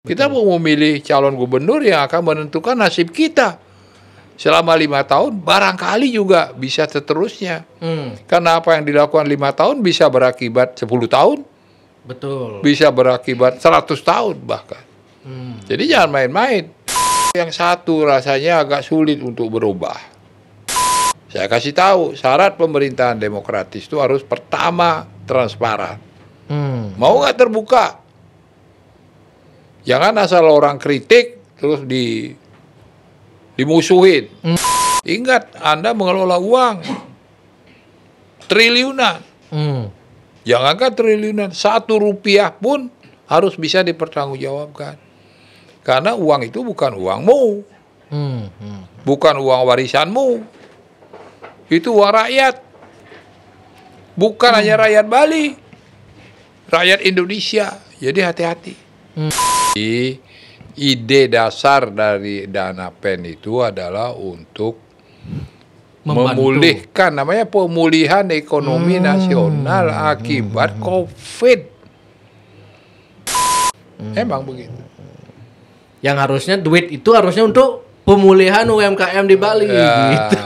Kita mau memilih calon gubernur yang akan menentukan nasib kita. Selama 5 tahun, barangkali juga bisa seterusnya. Karena apa yang dilakukan 5 tahun bisa berakibat 10 tahun. Betul. Bisa berakibat 100 tahun bahkan. Jadi jangan main-main. Yang satu rasanya agak sulit untuk berubah. Saya kasih tahu, syarat pemerintahan demokratis itu harus pertama transparan. Mau nggak terbuka? Jangan asal orang kritik terus dimusuhin. Ingat, Anda mengelola uang triliunan. Jangankan triliunan, 1 rupiah pun harus bisa dipertanggungjawabkan. Karena uang itu bukan uangmu, bukan uang warisanmu, itu uang rakyat. Bukan hanya rakyat Bali, rakyat Indonesia. Jadi hati-hati. Ide dasar dari dana PEN itu adalah untuk memulihkan, namanya pemulihan ekonomi nasional akibat COVID. Emang begitu. Yang harusnya duit itu harusnya untuk pemulihan UMKM di Bali. Gitu.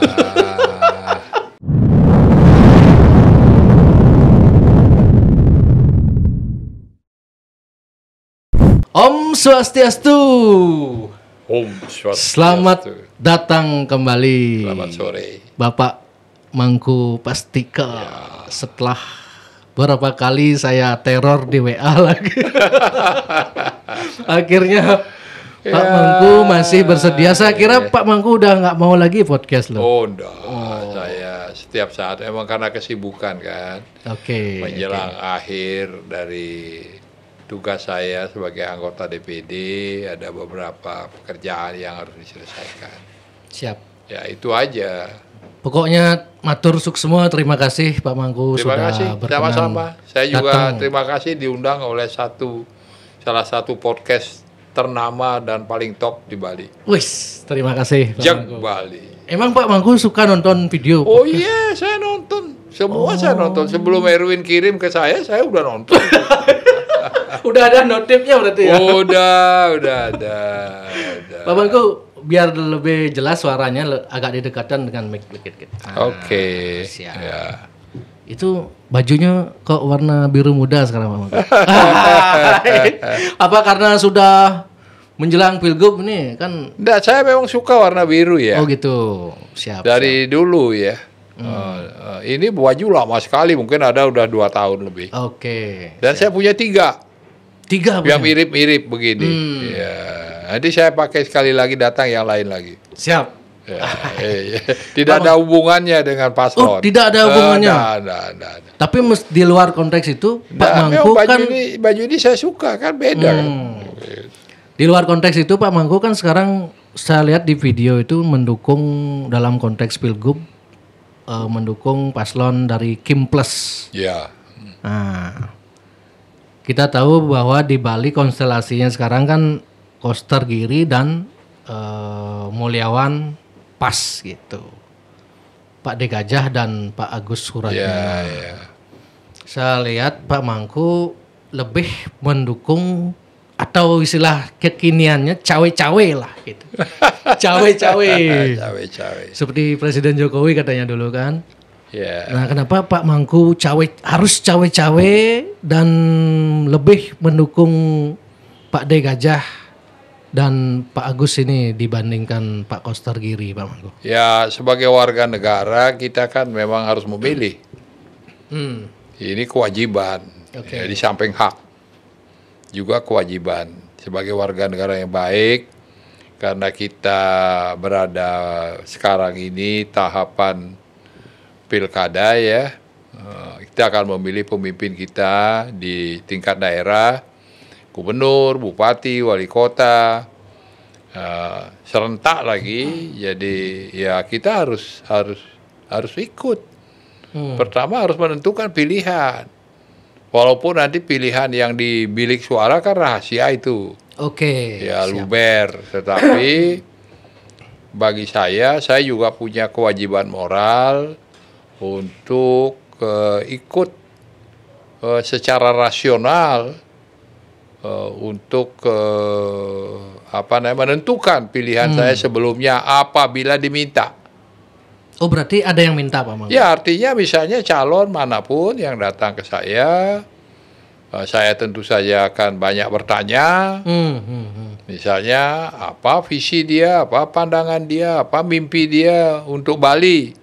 Om Swastiastu. Om Swastiastu. Selamat datang kembali. Selamat sore. Bapak Mangku Pastika. Setelah berapa kali saya teror di WA lagi. Akhirnya Pak Mangku masih bersedia. Saya kira Pak Mangku udah nggak mau lagi podcast loh. Oh, enggak. Saya setiap saat emang karena kesibukan kan. Oke. Menjelang akhir dari tugas saya sebagai anggota DPD, ada beberapa pekerjaan yang harus diselesaikan. Siap. Ya itu aja. Pokoknya matur suk semua. Terima kasih Pak Mangku Terima sudah kasih. berkenan. Sama-sama. Saya juga datang. terima kasih diundang oleh salah satu podcast ternama dan paling top di Bali. Wis, terima kasih Pak Jag Mangku. Bali. Emang Pak Mangku suka nonton video? Oh iya, saya nonton. Semua saya nonton. Sebelum Erwin kirim ke saya udah nonton. Udah ada notifnya berarti ya? Udah ada. Pak Mangku, biar lebih jelas suaranya agak didekatkan dengan mic dikit. Oke. Siap. Ya. Itu bajunya kok warna biru muda sekarang Pak Mangku? Apa karena sudah menjelang pilgub nih kan? Nggak, saya memang suka warna biru ya. Oh gitu, siap. Dari dulu ya. Ini baju lama sekali, mungkin ada udah 2 tahun lebih. Oke. Dan saya punya 3 3 yang mirip-mirip begini. Ya. Nanti saya pakai sekali lagi, datang yang lain lagi. Siap. Ya, tidak ada hubungannya dengan paslon. Oh, tidak ada hubungannya. Nggak. Tapi di luar konteks itu Pak Mangku kan baju ini saya suka kan, beda kan. Di luar konteks itu Pak Mangku kan sekarang saya lihat di video itu mendukung dalam konteks pilgub, mendukung paslon dari Kim Plus. Ya. Nah, kita tahu bahwa di Bali konstelasinya sekarang kan Koster Giri dan Mulyawan pas gitu. Pak D. Gajah dan Pak Agus Suratyono. Ya. Saya lihat Pak Mangku lebih mendukung atau istilah kekiniannya cawe-cawe lah gitu. Cawe-cawe. Cawe-cawe. Seperti Presiden Jokowi katanya dulu kan. Ya. Nah, kenapa Pak Mangku harus cawe-cawe dan lebih mendukung Pak D. Gajah dan Pak Agus ini dibandingkan Pak Koster Giri, Pak Mangku? Ya, sebagai warga negara kita kan memang harus memilih. Ini kewajiban. Oke. Ya, di samping hak juga kewajiban sebagai warga negara yang baik, karena kita berada sekarang ini tahapan pilkada ya. Kita akan memilih pemimpin kita di tingkat daerah, gubernur, bupati, wali kota, serentak lagi. Jadi ya kita harus ikut. Pertama harus menentukan pilihan. Walaupun nanti pilihan yang di bilik suara kan rahasia itu. Oke. Ya siap. luber. Tetapi bagi saya juga punya kewajiban moral untuk ikut secara rasional untuk menentukan pilihan saya sebelumnya apabila diminta. Oh, berarti ada yang minta Pak Mangga? Ya, artinya misalnya calon manapun yang datang ke saya tentu saja akan banyak bertanya. Misalnya apa visi dia, apa pandangan dia, apa mimpi dia untuk Bali.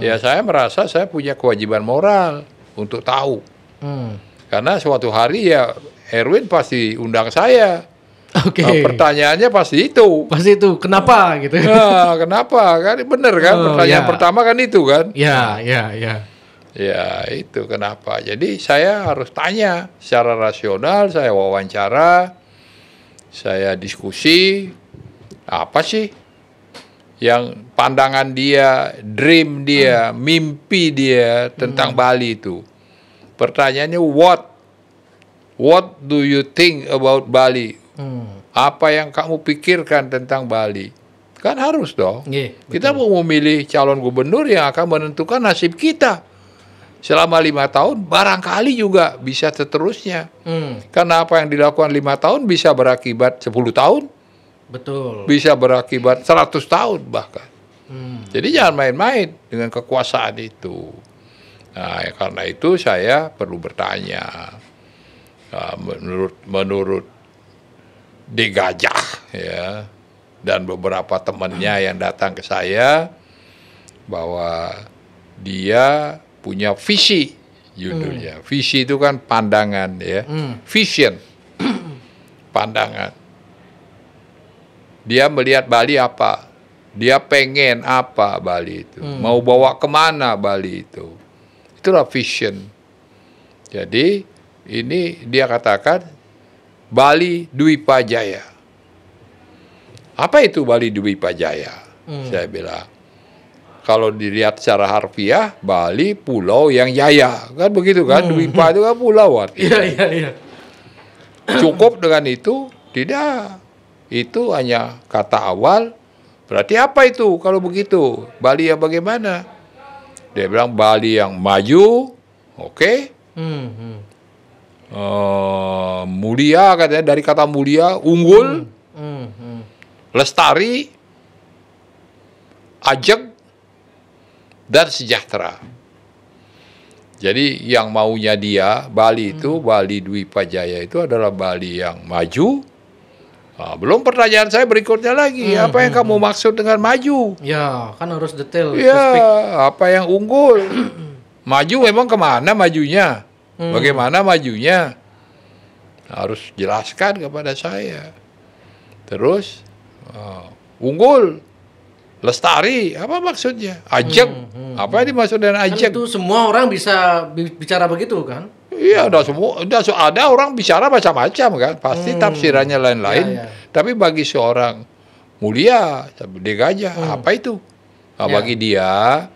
Ya, saya merasa saya punya kewajiban moral untuk tahu. Karena suatu hari ya Erwin pasti undang saya. Oke. Pertanyaannya pasti itu. Pasti itu. Kenapa gitu? Nah, kenapa? Kan bener kan? Pertanyaan pertama kan itu kan? Ya. Ya, itu kenapa. Jadi saya harus tanya secara rasional, saya wawancara, saya diskusi, apa sih yang pandangan dia, dream dia, mimpi dia tentang Bali itu. Pertanyaannya what do you think about Bali? Apa yang kamu pikirkan tentang Bali? Kan harus dong. Kita mau memilih calon gubernur yang akan menentukan nasib kita. Selama 5 tahun, barangkali juga bisa seterusnya. Karena apa yang dilakukan 5 tahun bisa berakibat 10 tahun. Betul. Bisa berakibat 100 tahun bahkan. Jadi jangan main-main dengan kekuasaan itu. Nah, karena itu saya perlu bertanya. Menurut De Gajah ya, dan beberapa temannya yang datang ke saya, bahwa dia punya visi, judulnya. Visi itu kan pandangan ya. Vision. Pandangan. Dia melihat Bali apa? Dia pengen apa Bali itu? Mau bawa kemana Bali itu? Itulah vision. Jadi ini dia katakan Bali Dwipa Jaya. Apa itu Bali Dwipa Jaya? Saya bilang, kalau dilihat secara harfiah, Bali pulau yang jaya. Kan begitu kan? Dwipa itu kan pulau artinya. Iya. Cukup dengan itu? Tidak. Itu hanya kata awal. Berarti apa itu kalau begitu? Bali yang bagaimana? Dia bilang Bali yang maju, oke. Mulia katanya, dari kata mulia, unggul, lestari, ajeg, dan sejahtera. Jadi yang maunya dia, Bali itu, Bali Dwipa Jaya itu adalah Bali yang maju. Belum pertanyaan saya berikutnya lagi, apa yang kamu maksud dengan maju? Ya, kan harus detail. Ya, apa yang unggul? Maju memang kemana majunya? Bagaimana majunya? Harus jelaskan kepada saya. Terus, unggul, lestari, apa maksudnya? Ajeg, apa yang dimaksud dengan ajeg? Kan itu semua orang bisa bicara begitu kan? Iya, ada orang bicara macam-macam kan, pasti tafsirannya lain-lain. Tapi bagi seorang mulia, De Gajah, apa itu? Nah, bagi dia,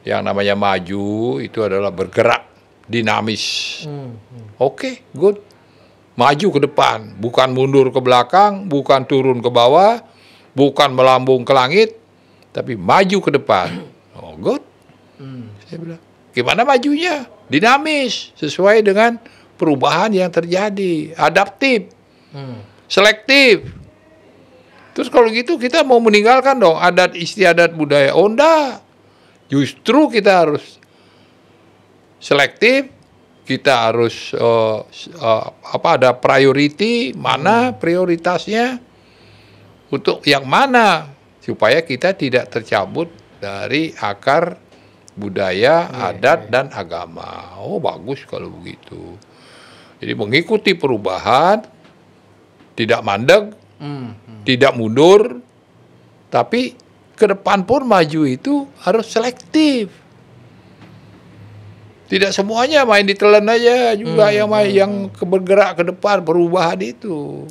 yang namanya maju itu adalah bergerak, dinamis. Oke, good. Maju ke depan, bukan mundur ke belakang, bukan turun ke bawah, bukan melambung ke langit, tapi maju ke depan. Oh, good. Saya bilang, gimana majunya? Dinamis, sesuai dengan perubahan yang terjadi, adaptif, selektif. Terus kalau gitu kita mau meninggalkan dong adat istiadat budaya. Oh enggak, justru kita harus selektif, kita harus ada priority, mana prioritasnya untuk yang mana, supaya kita tidak tercabut dari akar budaya, adat, dan agama. Oh, bagus kalau begitu. Jadi mengikuti perubahan, tidak mandek, tidak mundur, tapi ke depan pun maju itu harus selektif. Tidak semuanya main ditelan aja, juga yang bergerak ke depan, perubahan itu.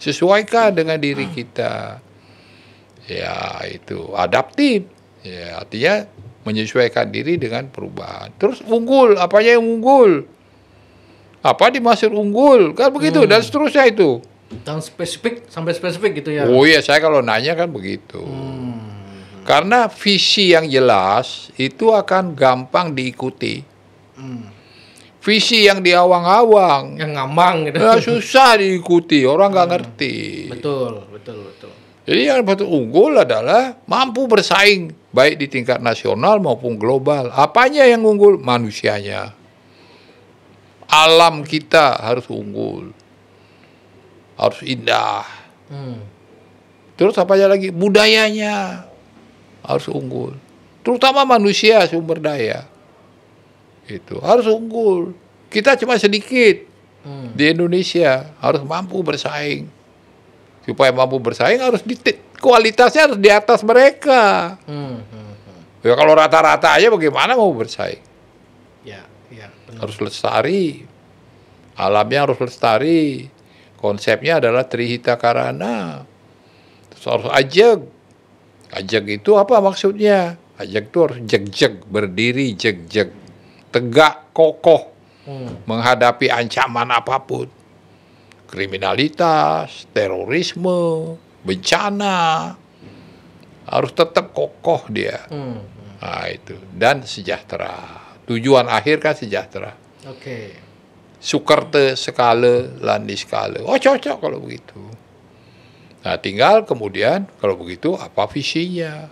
Sesuaikan dengan diri kita. Ya, itu adaptif. Ya, artinya menyesuaikan diri dengan perubahan. Terus unggul, apanya yang unggul? Apa dimaksud unggul? Kan begitu, dan seterusnya itu. Dan spesifik, sampai spesifik gitu ya? Oh iya, saya kalau nanya kan begitu. Karena visi yang jelas itu akan gampang diikuti. visi yang diawang-awang. Yang ngambang gitu. Ya, susah diikuti, orang nggak ngerti. Betul. Jadi yang betul unggul adalah mampu bersaing baik di tingkat nasional maupun global. Apanya yang unggul? Manusianya. Alam kita harus unggul. Harus indah. Terus apanya lagi? Budayanya harus unggul. Terutama manusia sumber daya. Itu harus unggul. Kita cuma sedikit di Indonesia, harus mampu bersaing. Supaya mampu bersaing harus kualitasnya harus di atas mereka. Ya kalau rata-rata aja bagaimana mau bersaing? Ya, benar. Harus lestari. Alamnya harus lestari. Konsepnya adalah Trihita Karana. Terus harus ajeg. Ajeg itu apa maksudnya? Ajeg itu harus jeg-jeg, berdiri jeg-jeg. Tegak, kokoh. Menghadapi ancaman apapun. Kriminalitas, terorisme, bencana, harus tetap kokoh dia. Nah itu. Dan sejahtera. Tujuan akhir kan sejahtera. Oke. Sukarte sekala landi skala. Oh cocok kalau begitu. Nah tinggal kemudian kalau begitu apa visinya?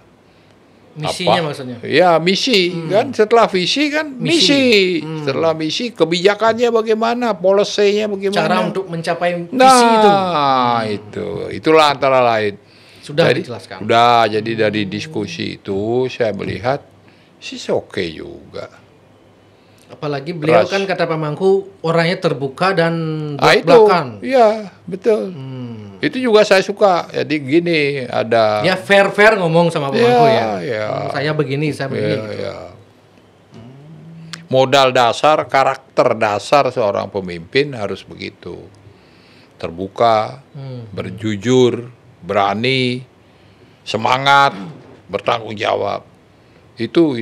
Misinya apa? maksudnya? Ya misi kan, setelah visi kan misi. Setelah misi kebijakannya bagaimana, policy-nya bagaimana. Cara untuk mencapai visi itu. Nah itulah antara lain. Sudah Jadi, dijelaskan. Sudah, jadi dari diskusi itu saya melihat sih oke juga. Apalagi beliau kan kata Pak Mangku orangnya terbuka dan itu, belak-belakan. iya betul. Itu juga saya suka. Jadi gini ada. Ya fair ngomong sama Pak Mangku ya. Saya begini. Ya. Modal dasar, karakter dasar seorang pemimpin harus begitu. Terbuka, berjujur, berani, semangat, bertanggung jawab. Itu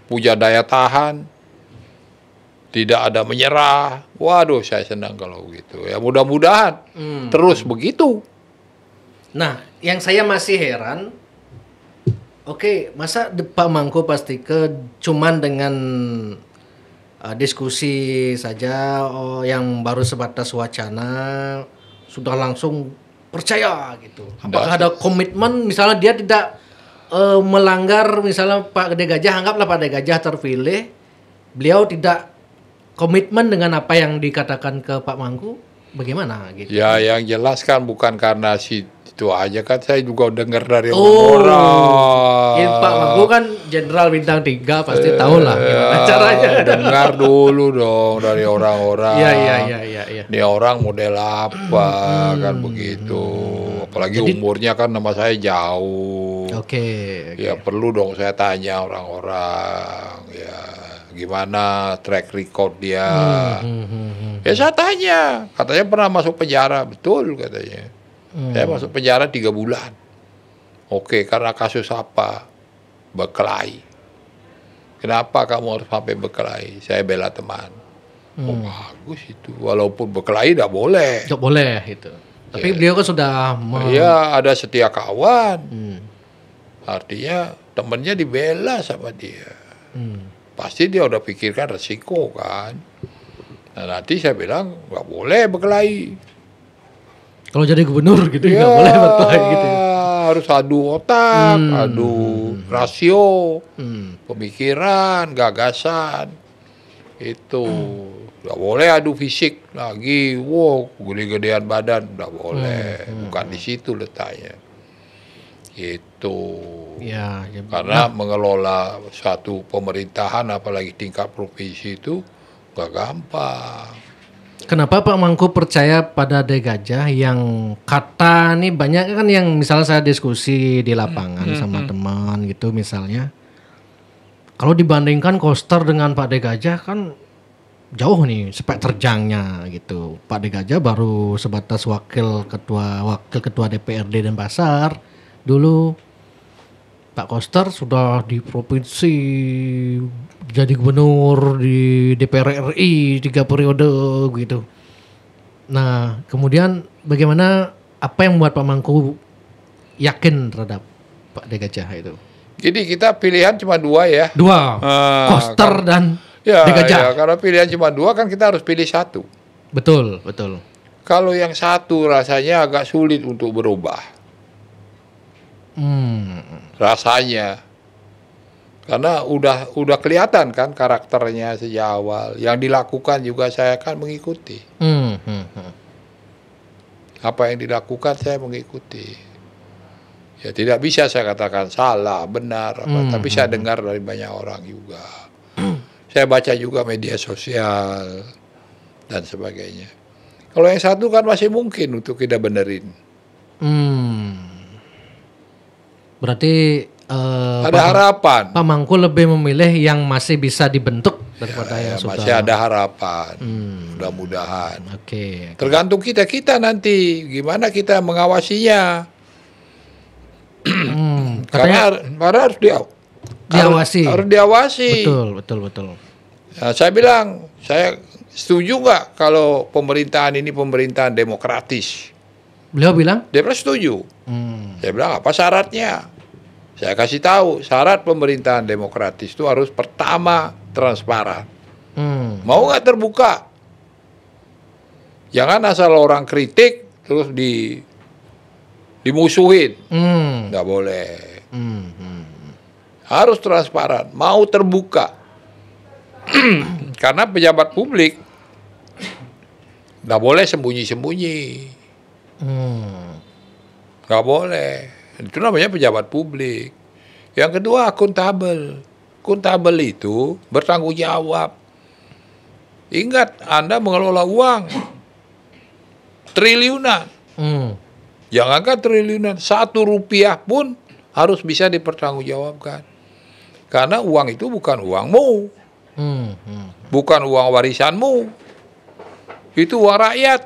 punya daya tahan. Tidak ada menyerah. Waduh, saya senang kalau begitu. Ya mudah-mudahan terus begitu. Nah, yang saya masih heran, oke, masa Pak Mangku pasti cuman dengan diskusi saja yang baru sebatas wacana sudah langsung percaya gitu. Apakah ada komitmen misalnya dia tidak melanggar misalnya Pak Gede Gajah, anggaplah Pak Gede Gajah terpilih, beliau tidak komitmen dengan apa yang dikatakan ke Pak Mangku, bagaimana gitu? Ya, yang jelas kan bukan karena itu aja kan, saya juga dengar dari orang. Ya, Pak Mangku kan Jenderal Bintang 3 pasti tahu lah gimana caranya. Dengar dulu dong dari orang-orang. Iya. Ini orang model apa kan begitu. Apalagi umurnya kan sama saya jauh. Oke. Ya perlu dong saya tanya orang-orang. Ya. Gimana track record dia. Ya saya tanya, katanya pernah masuk penjara, betul katanya. Saya masuk penjara 3 bulan. Oke, karena kasus apa? Berkelahi. Kenapa kamu harus sampai berkelahi? Saya bela teman. Oh bagus itu, walaupun berkelahi tidak boleh. Tidak boleh itu. Tapi beliau kan sudah ya ada setia kawan. Artinya temannya dibela sama dia. Pasti dia udah pikirkan resiko kan. Nah nanti saya bilang nggak boleh berkelahi. Kalau jadi gubernur gitu nggak boleh berkelahi gitu. Harus adu otak, adu rasio, pemikiran, gagasan. Itu nggak boleh adu fisik lagi. Wow, gede-gedean badan nggak boleh. Bukan di situ letaknya. Itu. Ya, karena mengelola suatu pemerintahan apalagi tingkat provinsi itu gak gampang. Kenapa Pak Mangku percaya pada De Gajah yang kata nih banyak kan yang misalnya saya diskusi di lapangan sama teman gitu misalnya. Kalau dibandingkan Koster dengan Pak De Gajah kan jauh nih sepak terjangnya gitu. Pak De Gajah baru sebatas wakil ketua DPRD Denpasar dulu. Pak Koster sudah di provinsi jadi gubernur di DPR RI 3 periode gitu. Nah, kemudian bagaimana apa yang membuat Pak Mangku yakin terhadap Pak De Gajah itu? Jadi kita pilihan cuma 2 ya. 2, Koster dan Ya, Gajah. ya, kalau pilihan cuma 2 kan kita harus pilih 1. Betul, betul. Kalau yang 1 rasanya agak sulit untuk berubah. Rasanya. Karena udah kelihatan kan karakternya sejak awal. Yang dilakukan juga saya kan mengikuti. Apa yang dilakukan saya mengikuti. Ya tidak bisa saya katakan salah, benar, tapi saya dengar dari banyak orang juga. Saya baca juga media sosial dan sebagainya. Kalau yang 1 kan masih mungkin untuk kita benerin. Berarti Ada harapan. Pak Mangku lebih memilih yang masih bisa dibentuk daripada yang sudah. Masih ada harapan. Mudah-mudahan. Oke. Tergantung kita nanti gimana kita mengawasinya. Katanya Karena harus diawasi. Harus diawasi. Betul. Nah, saya bilang, saya setuju nggak kalau pemerintahan ini pemerintahan demokratis? Beliau bilang? Dia bilang setuju. Saya bilang apa syaratnya? Saya kasih tahu syarat pemerintahan demokratis itu harus pertama transparan. Mau nggak terbuka? Jangan asal orang kritik terus dimusuhin. Nggak boleh. Harus transparan. Mau terbuka. Karena pejabat publik nggak boleh sembunyi-sembunyi. Nggak boleh. Itu namanya pejabat publik. Yang kedua akuntabel. Akuntabel itu bertanggung jawab. Ingat, Anda mengelola uang triliunan. Jangankan triliunan, 1 rupiah pun harus bisa dipertanggungjawabkan. Karena uang itu bukan uangmu. Bukan uang warisanmu. Itu uang rakyat.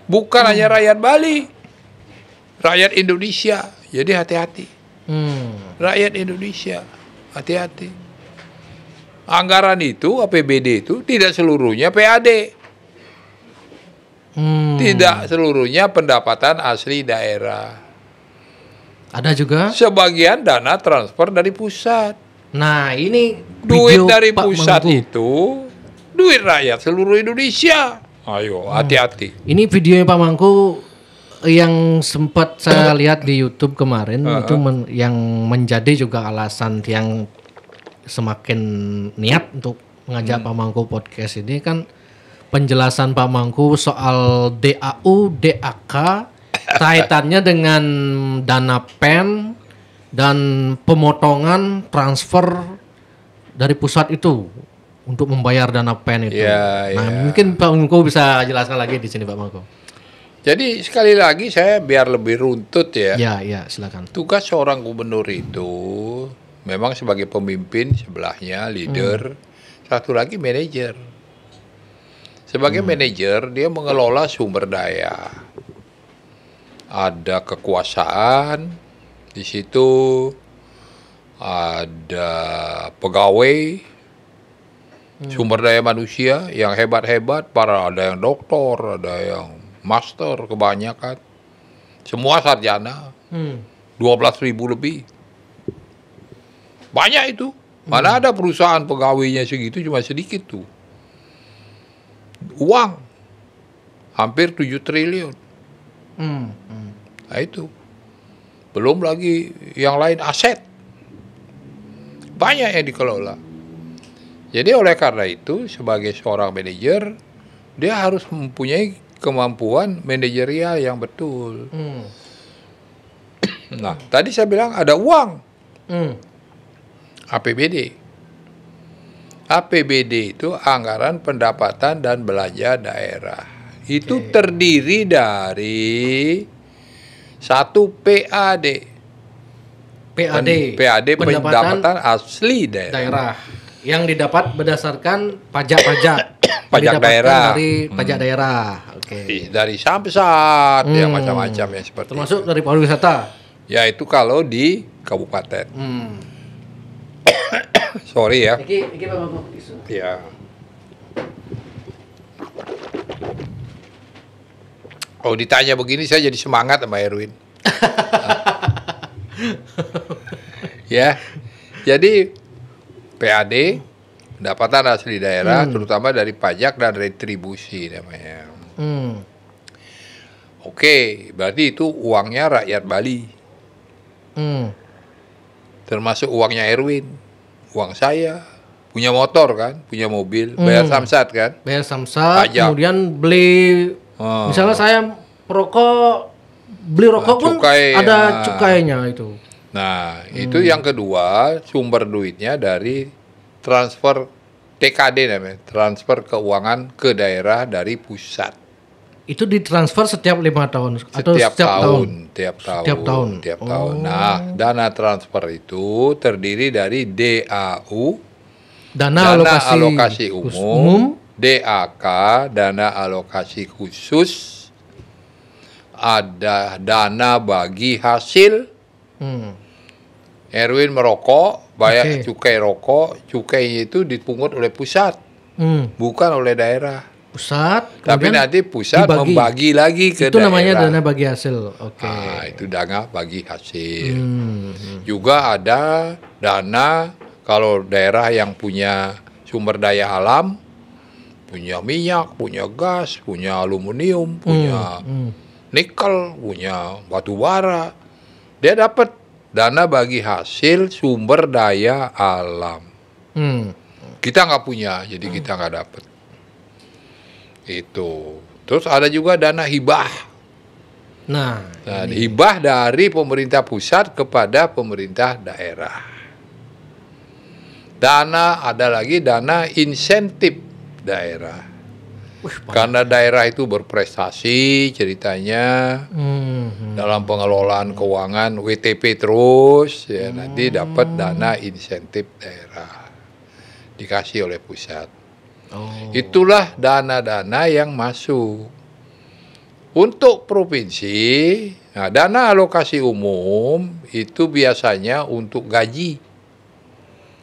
Bukan hanya rakyat Bali. Rakyat Indonesia. Jadi hati-hati. Rakyat Indonesia. Hati-hati. Anggaran itu, APBD itu tidak seluruhnya PAD. Tidak seluruhnya pendapatan asli daerah. Ada juga? Sebagian dana transfer dari pusat. Nah, ini Duit video dari Pak pusat Mangku. itu duit rakyat seluruh Indonesia. Ayo, hati-hati. Ini videonya Pak Mangku yang sempat saya lihat di YouTube kemarin itu yang menjadi juga alasan yang semakin niat untuk mengajak Pak Mangku podcast ini kan penjelasan Pak Mangku soal DAU, DAK kaitannya dengan dana PEN dan pemotongan transfer dari pusat itu untuk membayar dana PEN itu. Mungkin Pak Mangku bisa jelaskan lagi di sini Pak Mangku. Jadi sekali lagi saya biar lebih runtut ya. Ya, silakan. Tugas seorang gubernur itu memang sebagai pemimpin sebelahnya, leader, satu lagi manajer. Sebagai manajer dia mengelola sumber daya. Ada kekuasaan, di situ ada pegawai, sumber daya manusia yang hebat-hebat, ada yang doktor, ada yang master kebanyakan. Semua sarjana. 12.000 lebih. Banyak itu. Mana ada perusahaan pegawainya segitu cuma sedikit tuh. Uang hampir 7 triliun. Nah itu. Belum lagi yang lain aset. Banyak yang dikelola. Jadi oleh karena itu sebagai seorang manajer dia harus mempunyai kemampuan manajerial yang betul. Nah, tadi saya bilang ada uang. APBD. APBD itu anggaran pendapatan dan belanja daerah. Itu terdiri dari 1 PAD. PAD pendapatan asli daerah. Yang didapat berdasarkan pajak-pajak. Pajak daerah. Dari pajak daerah. Dari samsat, yang macam-macam ya seperti termasuk itu. Dari pariwisata. Ya itu kalau di kabupaten. Sorry ya. Iki Pak Mangku. Ya. Oh ditanya begini saya jadi semangat sama Erwin. Ya. Jadi PAD pendapatan asli daerah, terutama dari pajak dan retribusi namanya. Oke, berarti itu uangnya rakyat Bali. Termasuk uangnya Erwin, uang saya, punya motor kan, punya mobil, bayar samsat kan. Bayar samsat, Pajak. kemudian beli, misalnya saya perokok, beli rokok pun cukai, ada cukainya itu. Nah, itu yang kedua, sumber duitnya dari transfer TKD namanya, transfer keuangan ke daerah dari pusat. Itu ditransfer setiap 5 tahun atau Setiap tahun. Setiap tahun. Nah, dana transfer itu terdiri dari DAU, Dana alokasi umum, DAK, dana alokasi khusus, ada dana bagi hasil. Erwin merokok, bayar cukai rokok, cukainya itu dipungut oleh pusat, bukan oleh daerah. Pusat, Tapi nanti pusat membagi lagi ke itu daerah. namanya dana bagi hasil. Oke. Nah, itu dana bagi hasil. Juga ada dana kalau daerah yang punya sumber daya alam, punya minyak, punya gas, punya aluminium, punya nikel, punya batu bara, dia dapat dana bagi hasil sumber daya alam. Kita nggak punya, jadi kita nggak dapat. Itu. Terus ada juga dana hibah. Nah, Hibah dari pemerintah pusat kepada pemerintah daerah. Ada lagi dana insentif daerah. Karena daerah itu berprestasi ceritanya dalam pengelolaan keuangan WTP terus, ya nanti dapat dana insentif daerah dikasih oleh pusat. Itulah dana-dana yang masuk. Untuk provinsi, nah dana alokasi umum itu biasanya untuk gaji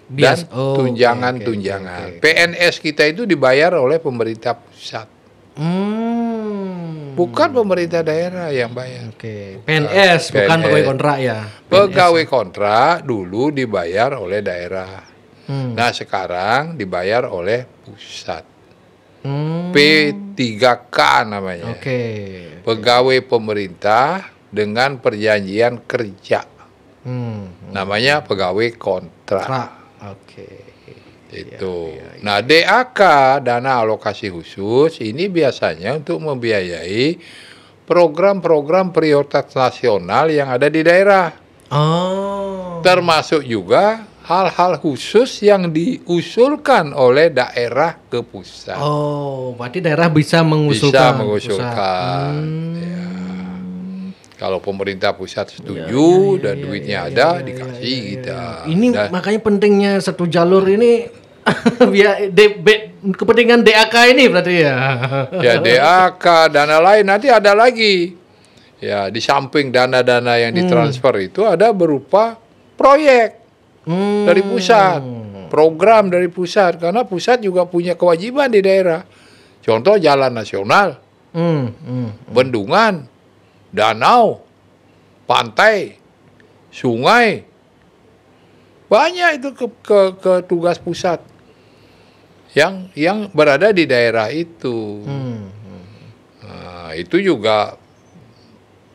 dan tunjangan-tunjangan. PNS kita itu dibayar oleh pemerintah pusat. Bukan pemerintah daerah yang bayar. PNS, bukan pegawai kontrak ya. Pegawai kontrak dulu dibayar oleh daerah. Nah sekarang dibayar oleh pusat. P3K namanya. Pegawai pemerintah dengan perjanjian kerja. Namanya pegawai kontrak. Itu. Nah DAK, dana alokasi khusus, ini biasanya untuk membiayai program-program prioritas nasional yang ada di daerah. Termasuk juga hal-hal khusus yang diusulkan oleh daerah ke pusat. Berarti daerah bisa mengusulkan. Bisa mengusulkan. Ya. Kalau pemerintah pusat setuju dan duitnya ada, dikasih kita. Ini makanya pentingnya satu jalur ini biar kepentingan DAK ini berarti ya. Ya DAK, dana lain nanti ada lagi. Ya di samping dana-dana yang ditransfer itu ada berupa proyek. Dari pusat, program dari pusat, karena pusat juga punya kewajiban di daerah. Contoh jalan nasional, bendungan, danau, pantai, sungai, banyak itu ke tugas pusat yang berada di daerah itu. Nah, itu juga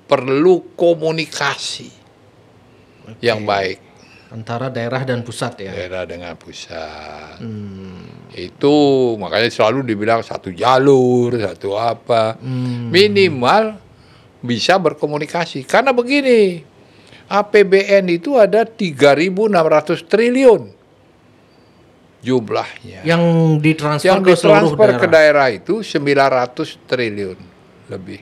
perlu komunikasi yang baik. Antara daerah dan pusat ya. Daerah dengan pusat. Itu makanya selalu dibilang satu jalur, satu apa. Minimal bisa berkomunikasi. Karena begini, APBN itu ada 3.600 triliun jumlahnya. Yang ditransfer ke daerah itu 900 triliun lebih.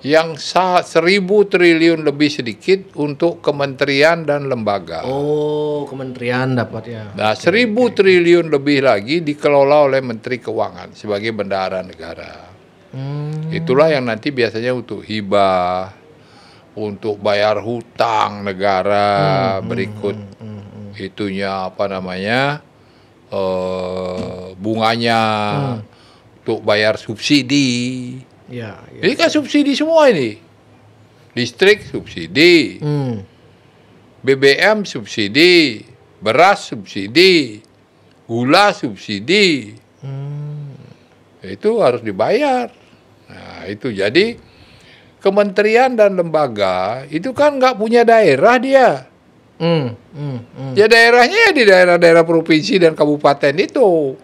Yang 1.000 triliun lebih sedikit untuk kementerian dan lembaga. Kementerian dapat ya. Nah, 1.000 triliun lebih lagi dikelola oleh Menteri Keuangan sebagai bendahara negara. Itulah yang nanti biasanya untuk hibah, untuk bayar hutang negara, berikut itunya apa namanya, bunganya, untuk bayar subsidi. Ini kan subsidi semua ini. Listrik subsidi, BBM subsidi, beras subsidi, gula subsidi. Itu harus dibayar. Nah, itu jadi kementerian dan lembaga itu kan nggak punya daerah dia. Ya daerahnya ya di daerah-daerah provinsi dan kabupaten itu.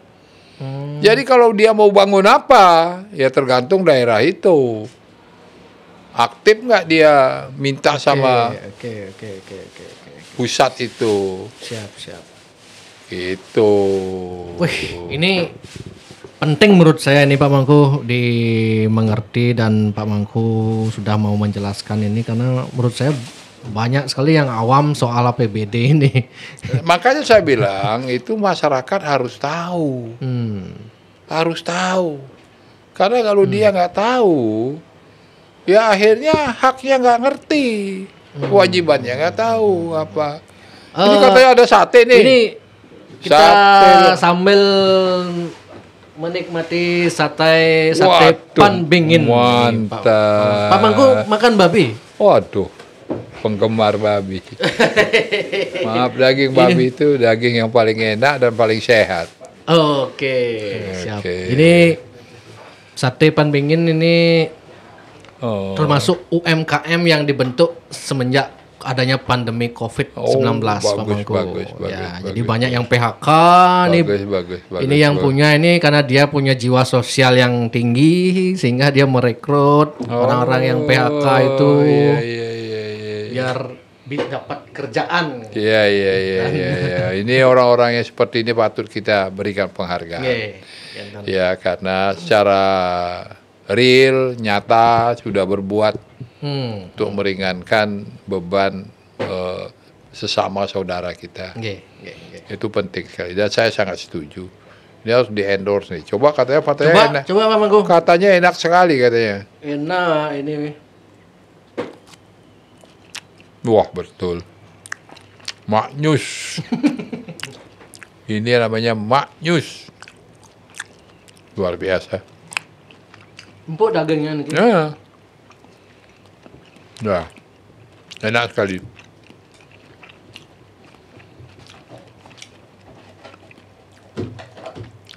Jadi kalau dia mau bangun apa, ya tergantung daerah itu. Aktif nggak dia minta sama Oke. pusat itu. Siap. Itu. Wih, ini penting menurut saya ini Pak Mangku dimengerti, dan Pak Mangku sudah mau menjelaskan ini karena menurut saya banyak sekali yang awam soal APBD ini. Makanya saya bilang itu masyarakat harus tahu. Harus tahu. Karena kalau dia nggak tahu, ya akhirnya haknya nggak ngerti. Kewajibannya nggak tahu apa. Ini katanya ada sate nih. Ini kita Sate. sambil menikmati sate Waduh, Pan Bingin. mantap. Pak Mangku makan babi? Waduh, penggemar babi. Maaf, daging babi itu daging yang paling enak dan paling sehat. Oke, siap. Oke. Ini sate Pan Bingin ini Oh. termasuk UMKM yang dibentuk semenjak adanya pandemi COVID-19, Pak bagus, Mangku. bagus, Ya, bagus. jadi banyak yang PHK nih. Bagus. Ini yang punya ini karena dia punya jiwa sosial yang tinggi sehingga dia merekrut orang-orang yang PHK itu Iya. biar dapat kerjaan. Iya. Ini orang-orang yang seperti ini patut kita berikan penghargaan. Ya, karena secara real, nyata sudah berbuat untuk meringankan beban sesama saudara kita. Itu penting sekali dan saya sangat setuju. Ini harus di-endorse nih. Coba katanya enak. Coba Pak Mangku. Katanya enak sekali katanya. Enak ini. Wah, betul. Maknyus. Ini namanya maknyus. Luar biasa. Empuk dagingnya nih. Ya. Nah, enak sekali.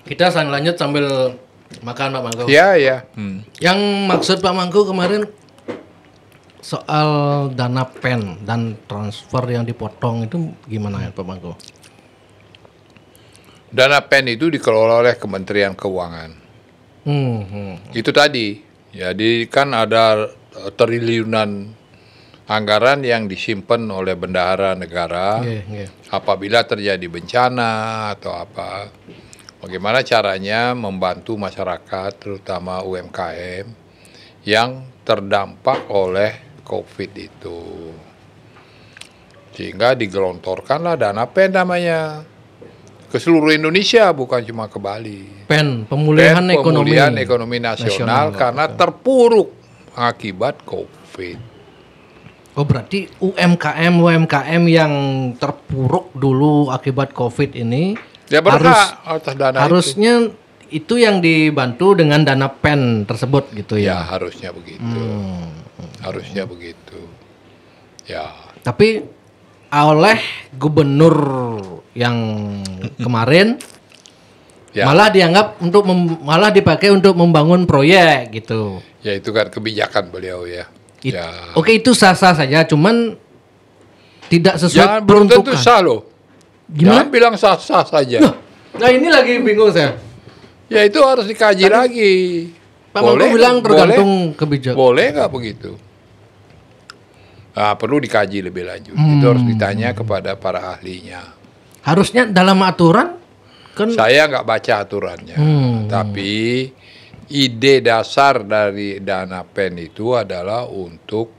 Kita lanjut sambil makan Pak Mangku. Ya. Yang maksud Pak Mangku kemarin soal dana pen dan transfer yang dipotong itu gimana ya Pak Mangku? Dana pen itu dikelola oleh Kementerian Keuangan. Itu tadi. Jadi kan ada triliunan anggaran yang disimpan oleh bendahara negara apabila terjadi bencana atau apa. Bagaimana caranya membantu masyarakat, terutama UMKM yang terdampak oleh COVID itu. Sehingga digelontorkanlah dana pen namanya. Ke seluruh Indonesia, bukan cuma ke Bali. Pemulihan Ekonomi nasional karena terpuruk akibat COVID. Oh, berarti UMKM yang terpuruk dulu akibat COVID ini Ya berhak atas dana harusnya itu yang dibantu dengan dana pen tersebut gitu itu. ya. Ya harusnya begitu. Harusnya begitu. Ya. Tapi oleh gubernur yang kemarin malah dianggap malah dipakai untuk membangun proyek gitu. Ya itu kan kebijakan beliau ya. Oke, itu sah-sah saja, cuman tidak sesuai Jangan belum tentu peruntukan. sah loh. Gimana? Jangan bilang sah-sah saja. Nah ini lagi bingung saya. Ya itu harus dikaji lagi. Pak Mangku bilang tergantung kebijakan. Boleh nggak begitu? Perlu dikaji lebih lanjut. Itu harus ditanya kepada para ahlinya. Harusnya dalam aturan kan. Saya nggak baca aturannya, tapi ide dasar dari dana pen itu adalah untuk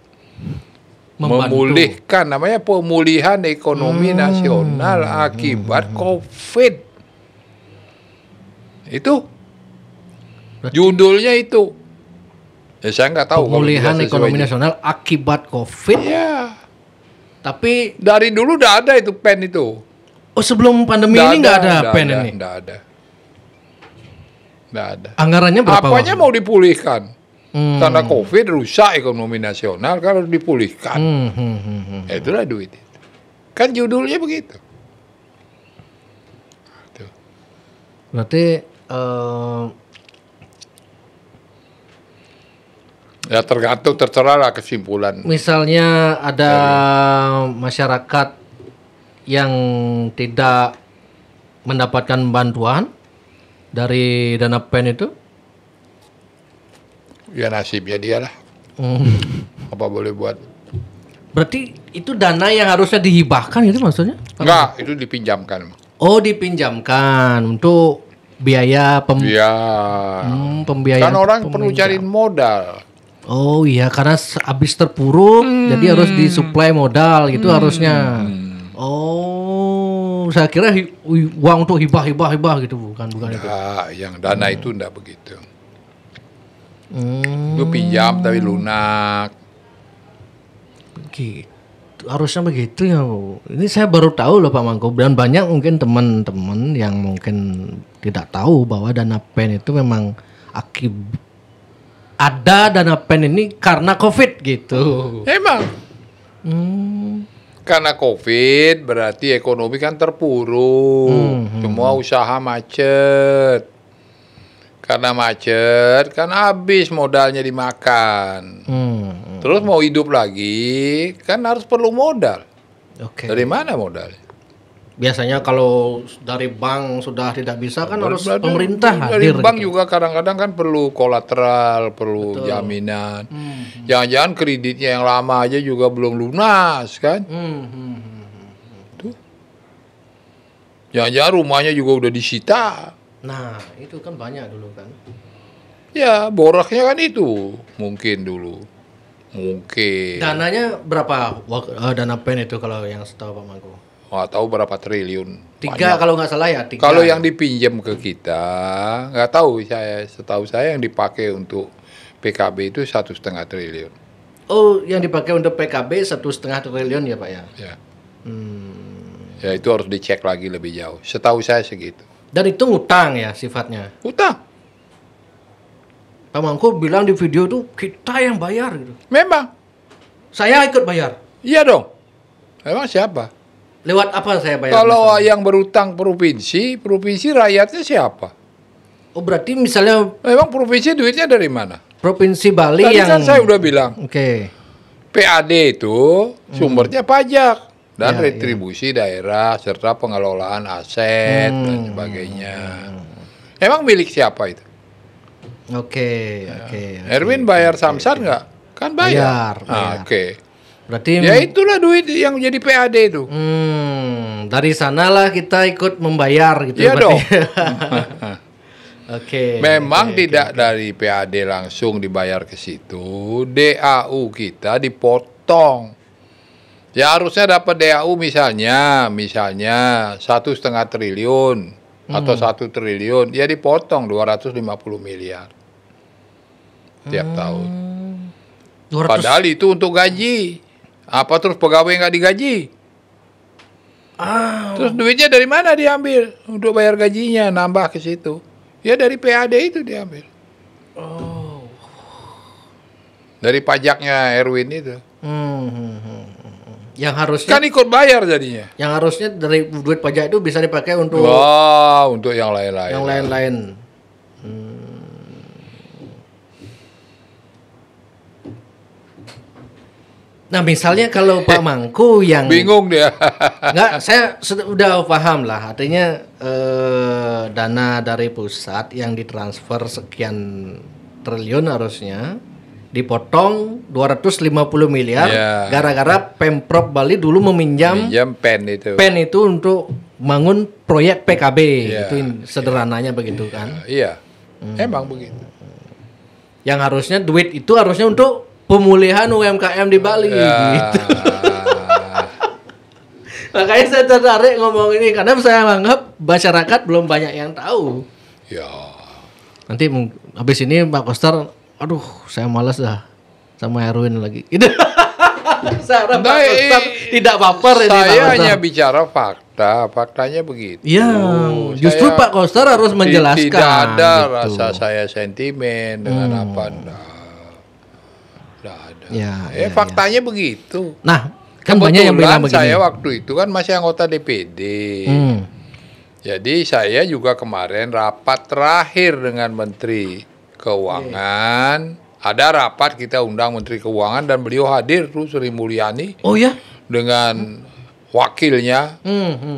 memulihkan, namanya pemulihan ekonomi nasional akibat COVID. Itu judulnya itu. Ya saya nggak tahu. Pemulihan ekonomi nasional akibat COVID. Ya. Tapi dari dulu udah ada itu pen itu. Oh, sebelum pandemi ini nggak ada pen ini? Nggak ada. Anggarannya berapa? Apanya mau dipulihkan? Karena COVID rusak ekonomi nasional, kalau dipulihkan. Itulah duit itu. Kan judulnya begitu. Berarti Ya tergantung, terserah lah kesimpulan. misalnya ada masyarakat yang tidak mendapatkan bantuan dari dana PEN itu, Ya nasibnya dia lah. Apa boleh buat? berarti itu dana yang harusnya dihibahkan itu maksudnya? Enggak, itu dipinjamkan. Oh, dipinjamkan untuk biaya Ya. pembiayaan. Kan orang perlu peminjam. cari modal. Oh iya, karena habis terpuruk, jadi harus disuplai modal gitu harusnya. Oh, saya kira uang untuk hibah gitu, bukan itu. Nah, yang dana itu enggak begitu. Itu pinjam tapi lunak. Gitu. Harusnya begitu ya. Ini saya baru tahu loh Pak Mangko, dan banyak mungkin teman-teman yang mungkin tidak tahu bahwa dana PEN itu memang ada dana PEN ini karena COVID gitu. Emang karena COVID berarti ekonomi kan terpuruk. Semua usaha macet. Karena macet kan habis modalnya dimakan. Terus mau hidup lagi kan harus perlu modal. Oke. Dari mana modalnya? Biasanya kalau dari bank sudah tidak bisa kan harus Berarti pemerintah dari hadir. bank gitu. juga kadang-kadang kan perlu kolateral, perlu jaminan. Jangan-jangan kreditnya yang lama aja juga belum lunas kan? Jangan-jangan rumahnya juga udah disita. Nah, itu kan banyak dulu kan. Ya, boraknya kan itu mungkin dulu. Mungkin. Dananya berapa dana PEN itu kalau yang setahu Pak Mangko? Nggak tahu berapa triliun. 3 kalau nggak salah ya, 3. Kalau yang dipinjam ke kita, nggak tahu saya. Setahu saya yang dipakai untuk PKB itu 1,5 triliun. Oh, yang dipakai untuk PKB 1,5 triliun ya Pak ya? Ya. Ya itu harus dicek lagi lebih jauh. Setahu saya segitu. Dan itu ngutang ya sifatnya. Utang. Pak Mangko bilang di video itu kita yang bayar gitu. Memang. Saya ikut bayar. Iya dong. Memang siapa? Lewat apa saya bayar? Kalau misalnya? yang berutang provinsi rakyatnya siapa? Oh, berarti misalnya Memang provinsi duitnya dari mana? Provinsi Bali Tadi yang kan saya udah bilang, Oke. PAD itu sumbernya pajak dan Ya, retribusi daerah serta pengelolaan aset dan sebagainya. Emang milik siapa itu? Oke. Erwin bayar Samsat nggak? Kan bayar. Bayar. Oke. Berarti Ya itulah duit yang jadi PAD itu. dari sanalah kita ikut membayar gitu. Iya berarti. dong. Oke. Memang tidak dari PAD langsung dibayar ke situ, DAU kita dipotong. Ya harusnya dapat DAU misalnya 1,5 triliun atau 1 triliun, ya dipotong 250 miliar tiap tahun. 200. Padahal itu untuk gaji. Apa terus pegawai nggak digaji? Terus duitnya dari mana diambil untuk bayar gajinya, nambah ke situ? Ya dari PAD itu diambil. Dari pajaknya Erwin itu. Yang harusnya Kan ikut bayar jadinya. yang harusnya dari duit pajak itu bisa dipakai untuk Wah, untuk yang lain-lain. yang lain-lain. Nah, misalnya kalau Pak Mangko yang Bingung dia. Enggak, saya sudah paham lah. Artinya dana dari pusat yang ditransfer sekian triliun harusnya dipotong 250 miliar Ya. gara-gara Pemprov Bali dulu meminjam Pinjam pen itu. PEN itu untuk bangun proyek PKB. Ya. Itu sederhananya begitu kan. Iya. Emang begitu. Yang harusnya duit itu harusnya untuk pemulihan UMKM di Bali Ya. gitu. Makanya saya tertarik ngomong ini karena saya menganggap masyarakat belum banyak yang tahu. Ya. Nanti habis ini Pak Koster, aduh saya malas dah sama Erwin lagi. Gitu. Saya harap Pak Koster tidak baper ini Pak Saya Koster. hanya bicara fakta, faktanya begitu. Iya, justru Saya Pak Koster harus menjelaskan. Tidak ada gitu. rasa saya sentimen dengan apa enggak. Tidak ada. Ya, faktanya begitu. Nah, kan banyak yang bilang begini. Saya waktu itu kan masih anggota DPD. Jadi saya juga kemarin rapat terakhir dengan Menteri Keuangan. Ada rapat kita undang Menteri Keuangan dan beliau hadir tuh, Sri Mulyani, Oh ya? dengan wakilnya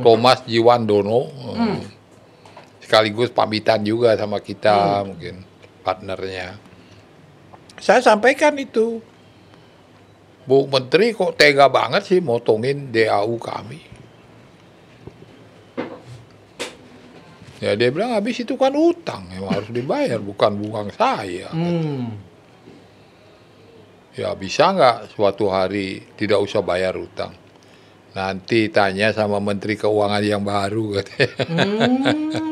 Thomas Jiwandono. Sekaligus pamitan juga sama kita, mungkin partnernya. Saya sampaikan itu. Bu Menteri kok tega banget sih motongin DAU kami. Ya dia bilang habis itu kan utang, memang harus dibayar, bukan uang saya. Ya bisa nggak suatu hari tidak usah bayar utang? Nanti tanya sama Menteri Keuangan yang baru katanya.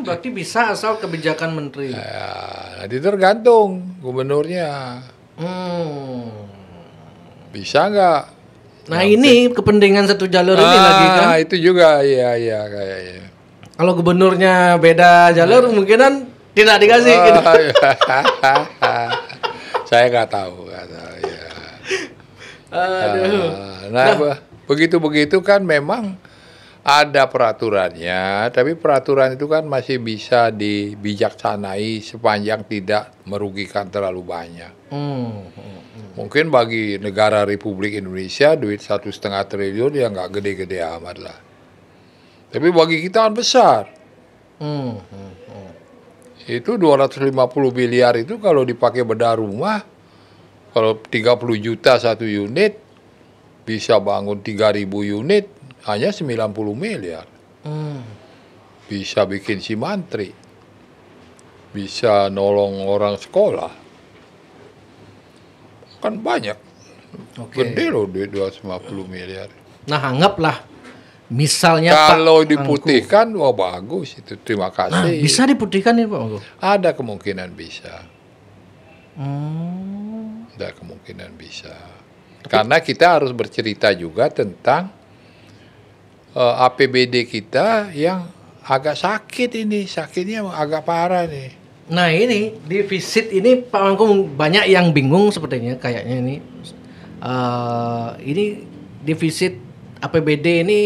Berarti bisa asal kebijakan menteri. Ya, nanti tergantung gubernurnya. Bisa nggak? Nah ini kepentingan satu jalur ini lagi kan. Itu juga, iya kayaknya. Kalau gubernurnya beda jalur, mungkinan tidak dikasih. Gitu. Saya nggak tahu ya. Nah, begitu kan memang ada peraturannya, tapi peraturan itu kan masih bisa dibijaksanai sepanjang tidak merugikan terlalu banyak. Mungkin bagi negara Republik Indonesia duit 1,5 triliun ya nggak gede-gede amat lah. Tapi bagi kita kan besar. Itu 250 miliar itu kalau dipakai bedah rumah, kalau 30 juta satu unit, bisa bangun 3.000 unit, hanya 90 miliar. Bisa bikin si mantri. Bisa nolong orang sekolah. Kan banyak. Gede loh duit 250 miliar. Nah anggaplah misalnya kalau Pak diputihkan, wah bagus itu. Terima kasih. Nah, bisa diputihkan nih Pak Mangku? Ada kemungkinan bisa. Ada kemungkinan bisa. Karena kita harus bercerita juga tentang APBD kita yang agak sakit ini. Sakitnya agak parah nih. Nah ini defisit ini Pak Mangku banyak yang bingung sepertinya kayaknya ini. Ini defisit APBD ini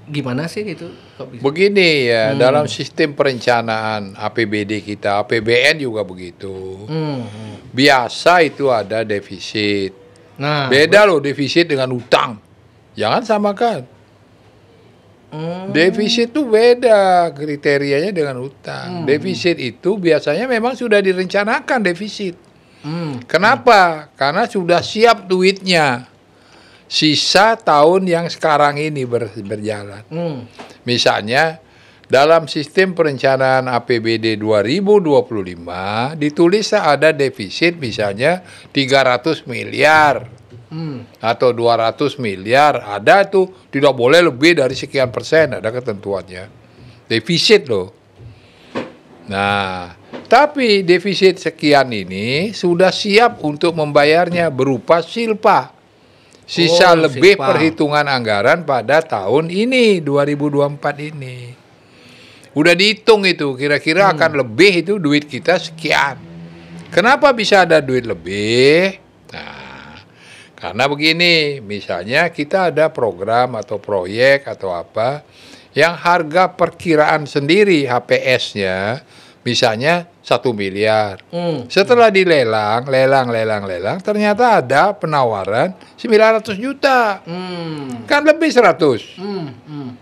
gimana sih gitu? Kok bisa? Begini ya, dalam sistem perencanaan APBD kita, APBN juga begitu. Biasa itu ada defisit. Nah, beda loh defisit dengan utang. Jangan samakan. Defisit itu beda kriterianya dengan utang. Defisit itu biasanya memang sudah direncanakan defisit. Kenapa? Karena sudah siap duitnya. Sisa tahun yang sekarang ini berjalan. Misalnya dalam sistem perencanaan APBD 2025 ditulis ada defisit misalnya 300 miliar atau 200 miliar, ada tuh tidak boleh lebih dari sekian persen, ada ketentuannya. Defisit loh. Nah, tapi defisit sekian ini sudah siap untuk membayarnya berupa silpa. Sisa lebih silpa. Perhitungan anggaran pada tahun ini 2024 ini. Udah dihitung itu kira-kira akan lebih itu duit kita sekian. Kenapa bisa ada duit lebih? Nah, karena begini, misalnya kita ada program atau proyek atau apa yang harga perkiraan sendiri HPS-nya misalnya 1 miliar. Setelah dilelang, lelang, ternyata ada penawaran 900 juta. Kan lebih 100.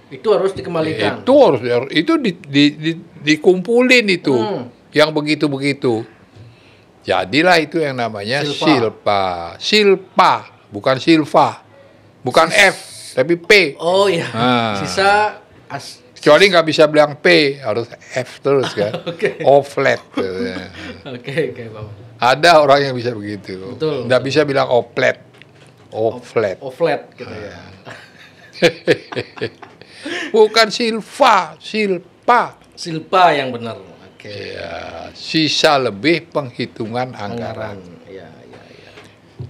Itu harus dikembalikan. Itu dikumpulin itu. Yang begitu-begitu. Jadilah itu yang namanya silpa. Silpa, bukan silva. Bukan F, tapi P. Oh iya. Sisa Kecuali nggak bisa bilang P, harus F terus kan. O-flat. Oke, Pak. Ada orang yang bisa begitu. Betul. Nggak bisa bilang O-flat. O-flat. O-flat gitu ya. Bukan silva, silpa. Silpa yang benar. Oke. Ya, sisa lebih penghitungan anggaran. Ya.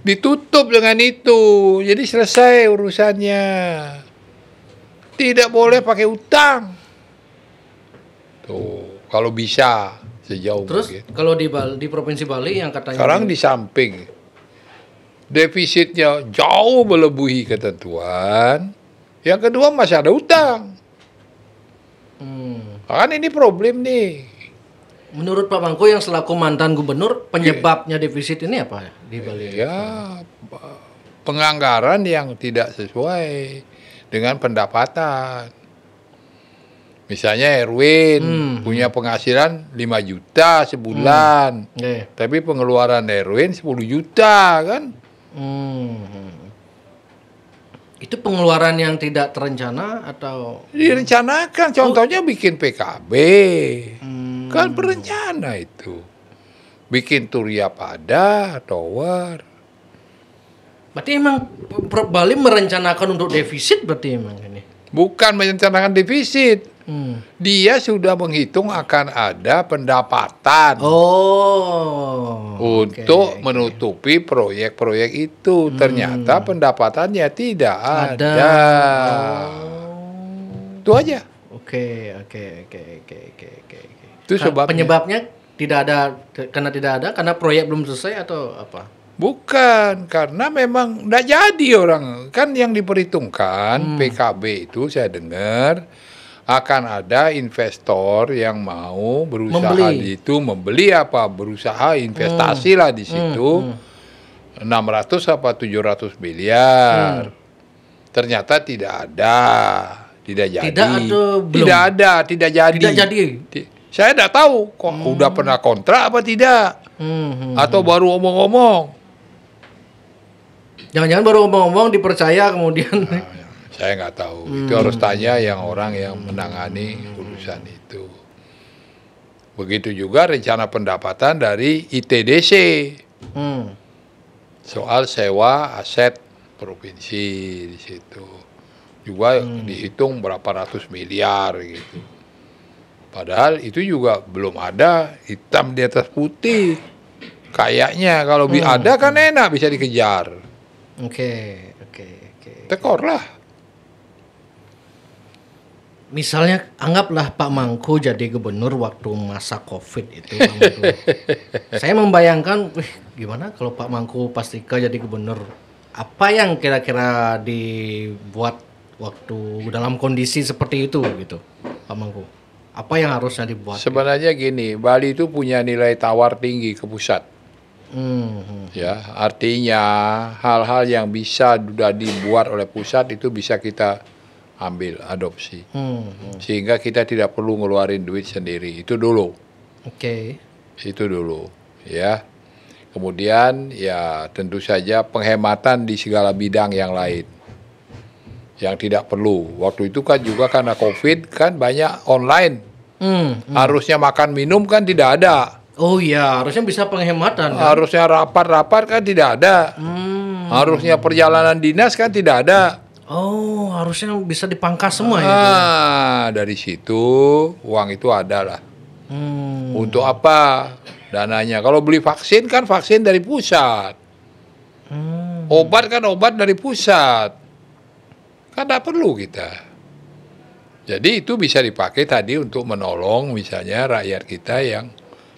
Ditutup dengan itu. Jadi selesai urusannya. Tidak boleh pakai utang. Tuh, kalau bisa sejauh Terus mungkin. kalau di Provinsi Bali yang katanya Sekarang di samping defisitnya jauh melebihi ketentuan, yang kedua masih ada utang. Kan ini problem nih. Menurut Pak Mangku yang selaku mantan gubernur, penyebabnya defisit ini apa di Bali? Ya, penganggaran yang tidak sesuai dengan pendapatan. Misalnya Erwin punya penghasilan 5 juta sebulan, tapi pengeluaran Erwin 10 juta kan? Itu pengeluaran yang tidak terencana atau Direncanakan, contohnya bikin PKB, kan berencana itu. Bikin Turia Pada, tower. berarti emang Bali merencanakan untuk defisit berarti emang ini? Bukan merencanakan defisit. Dia sudah menghitung akan ada pendapatan untuk menutupi proyek-proyek itu. Ternyata pendapatannya tidak ada. Itu aja. Oke. Itu sebabnya. Penyebabnya karena proyek belum selesai atau apa? Bukan, karena memang tidak jadi orang. Kan yang diperhitungkan PKB itu saya dengar akan ada investor yang mau berusaha di itu membeli berusaha investasi lah di situ 600 apa 700 miliar. Ternyata tidak jadi. Tidak jadi. Saya tidak tahu kok udah pernah kontrak apa tidak. Atau baru omong-omong. Jangan-jangan baru omong-omong dipercaya kemudian. Saya nggak tahu. Itu harus tanya yang orang yang menangani urusan itu. Begitu juga rencana pendapatan dari ITDC. Soal sewa aset provinsi di situ. Juga dihitung berapa ratus miliar gitu. Padahal itu juga belum ada hitam di atas putih. Kayaknya kalau ada kan enak bisa dikejar. Oke. Tekor lah. Misalnya anggaplah Pak Mangku jadi gubernur waktu masa COVID itu, Pak Mangku. Saya membayangkan, gimana kalau Pak Mangku Pastika jadi gubernur? Apa yang kira-kira dibuat waktu dalam kondisi seperti itu gitu, Pak Mangku? Apa yang harusnya dibuat? Sebenarnya gini, Bali itu punya nilai tawar tinggi ke pusat. Ya, artinya hal-hal yang bisa sudah dibuat oleh pusat itu bisa kita ambil adopsi, sehingga kita tidak perlu ngeluarin duit sendiri. Itu dulu. Itu dulu, ya. Kemudian ya tentu saja penghematan di segala bidang yang lain, yang tidak perlu. Waktu itu kan juga karena COVID kan banyak online. Harusnya makan minum kan tidak ada. Oh iya, harusnya bisa penghematan. Kan? Harusnya rapat-rapat kan tidak ada. Harusnya perjalanan dinas kan tidak ada. Oh, harusnya bisa dipangkas semua ya. Dari situ uang itu ada lah. Untuk apa dananya? Kalau beli vaksin kan vaksin dari pusat. Obat kan obat dari pusat. Kan tidak perlu kita. Jadi itu bisa dipakai tadi untuk menolong misalnya rakyat kita yang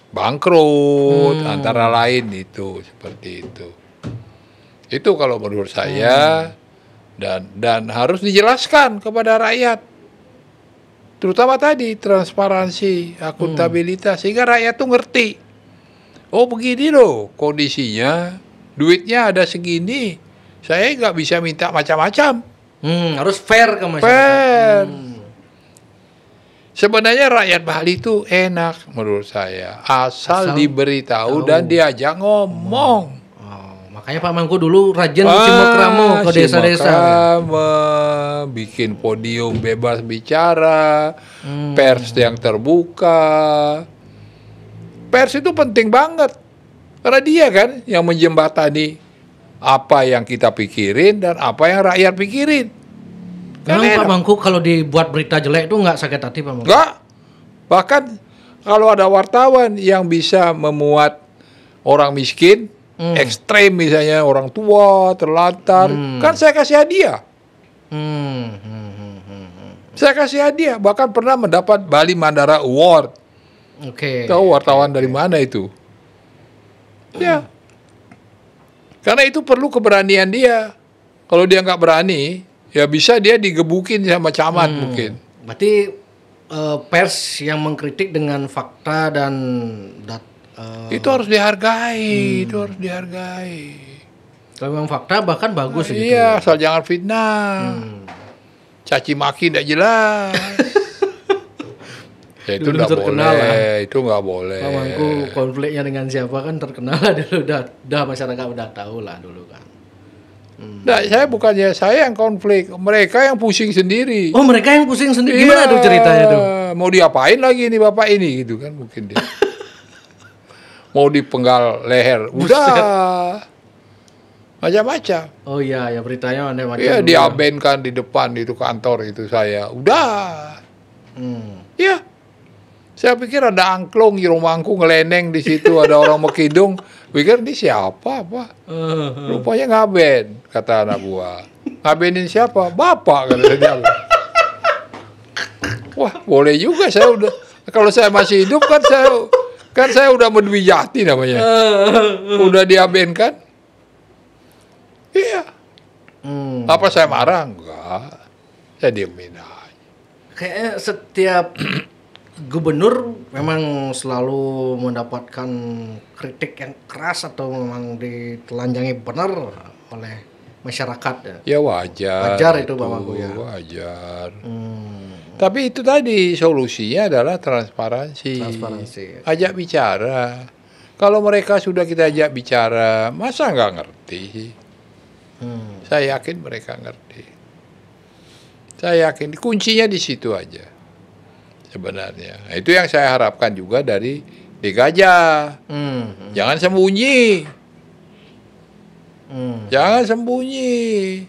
bangkrut, antara lain itu, seperti itu. Itu kalau menurut saya. Dan harus dijelaskan kepada rakyat, terutama tadi transparansi, akuntabilitas, sehingga rakyat tuh ngerti. Oh begini loh kondisinya, duitnya ada segini, saya nggak bisa minta macam-macam. Harus fair ke masyarakat. Fair. Sebenarnya rakyat Bali itu enak menurut saya, asal diberitahu dan diajak ngomong. Makanya Pak Mangku dulu rajin simakramo ke desa-desa. Bikin podium bebas bicara, pers yang terbuka. Pers itu penting banget. Karena dia kan yang menjembatani apa yang kita pikirin dan apa yang rakyat pikirin. Memang Pak Mangku kalau dibuat berita jelek itu nggak sakit hati Pak Mangku? Nggak. Bahkan kalau ada wartawan yang bisa memuat orang miskin, ekstrem misalnya orang tua terlantar, kan saya kasih hadiah. Saya kasih hadiah, bahkan pernah mendapat Bali Mandara Award. Tahu wartawan dari mana itu? Ya, karena itu perlu keberanian dia. Kalau dia nggak berani, ya bisa dia digebukin sama camat mungkin. Berarti pers yang mengkritik dengan fakta dan Itu harus dihargai, itu harus dihargai. kalau memang fakta bahkan bagus gitu. Iya, asal jangan fitnah. Caci maki tidak jelas. Ya, itu Dulu nggak terkenal boleh, itu nggak boleh. Pak Mangku konfliknya dengan siapa kan terkenal lah dulu, udah masyarakat udah tahu lah dulu kan. Nah, saya yang konflik, mereka yang pusing sendiri. Oh, mereka yang pusing sendiri. Gimana tuh ceritanya tuh? Mau diapain lagi nih bapak ini gitu kan mungkin dia. Mau dipenggal leher, udah macam-macam. Oh iya, ya beritanya ada macam. Iya, diabenkan di depan itu kantor itu saya, udah. Iya. Saya pikir ada angklung, Giromangku ngeleneng di situ, ada orang Mekidung. Pikir ini siapa, Pak? Rupanya ngaben, kata anak gua. Ngabenin siapa? Bapak, kata dia. Wah, boleh juga saya udah. Kalau saya masih hidup kan saya udah menwijati namanya. Udah diabenkan. Iya. Apa saya marah? Enggak. Saya diemin aja. Kayaknya setiap gubernur memang selalu mendapatkan kritik yang keras atau memang ditelanjangi benar oleh masyarakat ya. Ya wajar. Wajar itu Pak Mangku ya. Wajar. Tapi itu tadi solusinya adalah transparansi. Transparansi. Ajak bicara. Kalau mereka sudah kita ajak bicara, masa nggak ngerti? Saya yakin mereka ngerti. Saya yakin kuncinya di situ aja. Sebenarnya, itu yang saya harapkan juga dari Gajah. Jangan sembunyi, jangan sembunyi,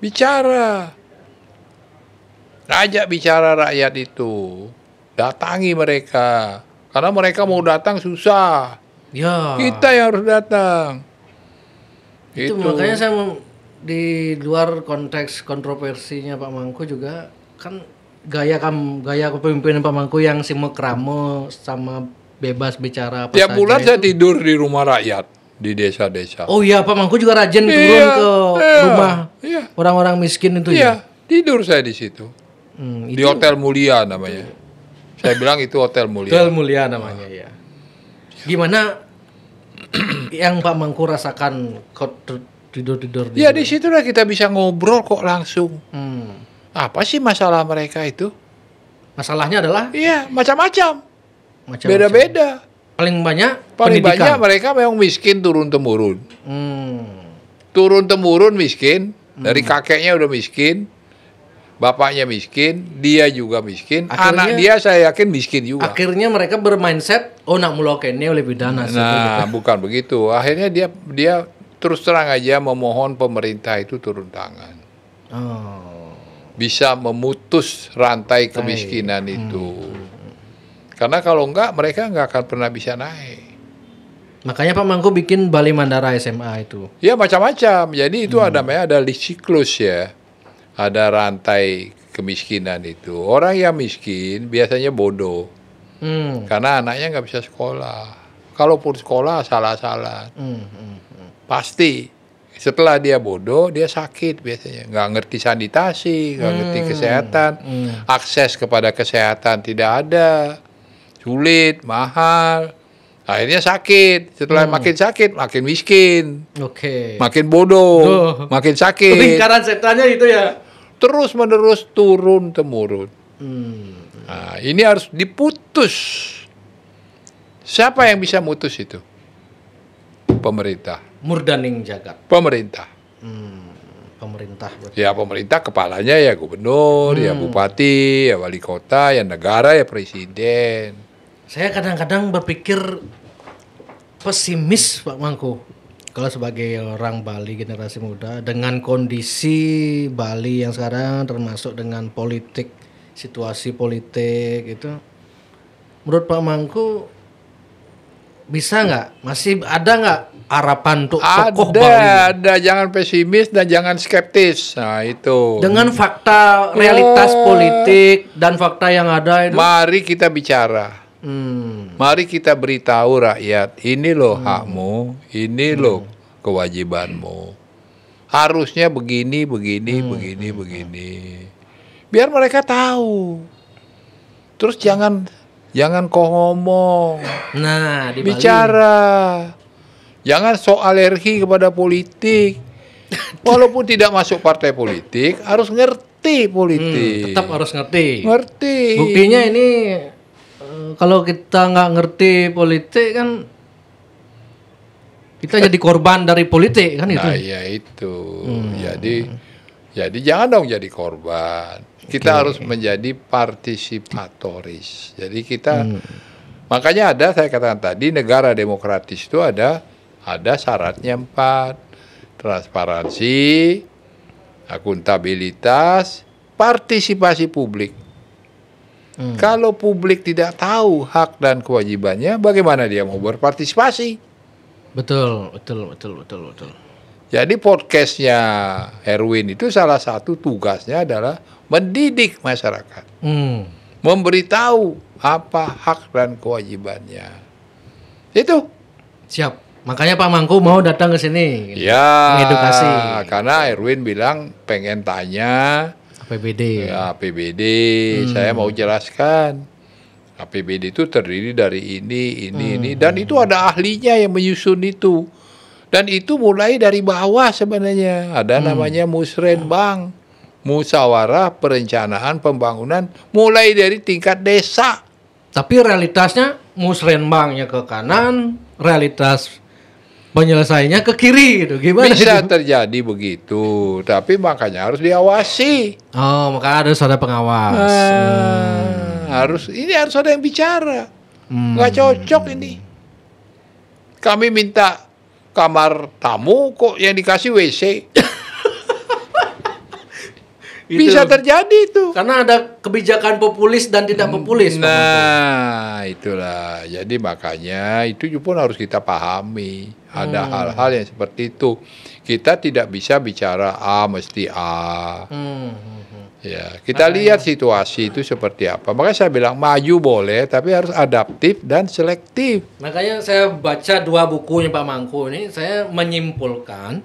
bicara, ajak bicara rakyat itu, datangi mereka, karena mereka mau datang susah, Ya. kita yang harus datang. Itu makanya saya di luar konteks kontroversinya Pak Mangku juga kan gaya kepemimpinan Pak Mangku yang simekrame sama bebas bicara apa Tiap saja bulan itu. saya tidur di rumah rakyat di desa-desa. Oh iya, Pak Mangku juga rajin turun ke rumah orang-orang miskin itu Iya, tidur saya di situ. ya. Di Hotel Mulia namanya. Saya bilang itu Hotel Mulia. Hotel Mulia namanya ya. Gimana yang Pak Mangku rasakan tidur-tidur Ya di situlah kita bisa ngobrol kok langsung. Apa sih masalah mereka itu? Masalahnya adalah Iya, macam-macam. macam-macam. Beda-beda. Paling banyak Paling pendidikan. banyak mereka memang miskin turun-temurun. Turun-temurun miskin. Dari kakeknya udah miskin. Bapaknya miskin. Dia juga miskin. Akhirnya- Anak dia saya yakin miskin juga. Akhirnya mereka bermindset, oh nak mulokene oleh bidana. Nah, bukan begitu. Akhirnya dia terus terang aja memohon pemerintah itu turun tangan. Bisa memutus rantai kemiskinan itu. Karena kalau enggak, mereka enggak akan pernah bisa naik. Makanya Pak Mangku bikin Bali Mandara SMA itu. Ya macam-macam. Jadi itu ada siklus ya. Ada rantai kemiskinan itu. Orang yang miskin biasanya bodoh. Karena anaknya nggak bisa sekolah. Kalaupun sekolah salah-salah. Pasti. Setelah dia bodoh, dia sakit biasanya. Nggak ngerti sanitasi, nggak ngerti kesehatan. Akses kepada kesehatan tidak ada. Sulit, mahal. Akhirnya sakit. Setelah makin sakit, makin miskin. Oke. Makin bodoh, makin sakit. Lingkaran setannya itu ya. Terus menerus turun temurun. Nah, ini harus diputus. Siapa yang bisa mutus itu? Pemerintah. Murdaning jagat. Pemerintah. Pemerintah. Ya pemerintah kepalanya ya gubernur, ya bupati, ya wali kota, ya negara, ya presiden. Saya kadang-kadang berpikir pesimis Pak Mangku. Kalau sebagai orang Bali generasi muda dengan kondisi Bali yang sekarang termasuk dengan politik, situasi politik itu, menurut Pak Mangku bisa nggak? Masih ada nggak harapan untuk tokoh Bali? Ada. Jangan pesimis dan jangan skeptis. Nah itu. Dengan fakta realitas politik dan fakta yang ada itu. Mari kita bicara. Mari kita beritahu rakyat, ini loh hakmu, ini loh kewajibanmu. Harusnya begini, begini. Biar mereka tahu. Terus jangan kau ngomong, Nah, di Bali. bicara. Jangan sok alergi kepada politik. Walaupun tidak masuk partai politik, harus ngerti politik. Tetap harus ngerti. Ngerti. Buktinya ini kalau kita nggak ngerti politik kan kita jadi korban dari politik kan itu. Nah, ya itu. Jadi jangan dong jadi korban. Kita harus menjadi partisipatoris. Jadi kita makanya saya katakan tadi negara demokratis itu ada syaratnya 4. Transparansi, akuntabilitas, partisipasi publik. Kalau publik tidak tahu hak dan kewajibannya, bagaimana dia mau berpartisipasi? Betul. Jadi podcastnya Erwin itu salah satu tugasnya adalah mendidik masyarakat, memberitahu apa hak dan kewajibannya. Itu. Siap. Makanya Pak Mangku mau datang ke sini. Ya, mengedukasi. Karena Erwin bilang pengen tanya APBD. ya, APBD. Saya mau jelaskan. APBD itu terdiri dari ini, dan itu ada ahlinya yang menyusun itu. Dan itu mulai dari bawah sebenarnya. Ada namanya Musrenbang, Musyawarah Perencanaan Pembangunan, mulai dari tingkat desa. Tapi realitasnya Musrenbangnya ke kanan, realitas penyelesaiannya ke kiri gitu. Gimana Bisa itu? terjadi begitu, tapi makanya harus diawasi. Oh, maka harus ada pengawas. Harus ada yang bicara. Nggak cocok ini. Kami minta kamar tamu kok yang dikasih WC. Bisa terjadi itu. Karena ada kebijakan populis dan tidak populis. Nah, itulah. Jadi makanya itu pun harus kita pahami. Ada hal-hal yang seperti itu. Kita tidak bisa bicara A mesti A. Ya, kita lihat situasi itu seperti apa. Makanya saya bilang maju boleh, tapi harus adaptif dan selektif. Makanya saya baca 2 bukunya Pak Mangku ini, saya menyimpulkan.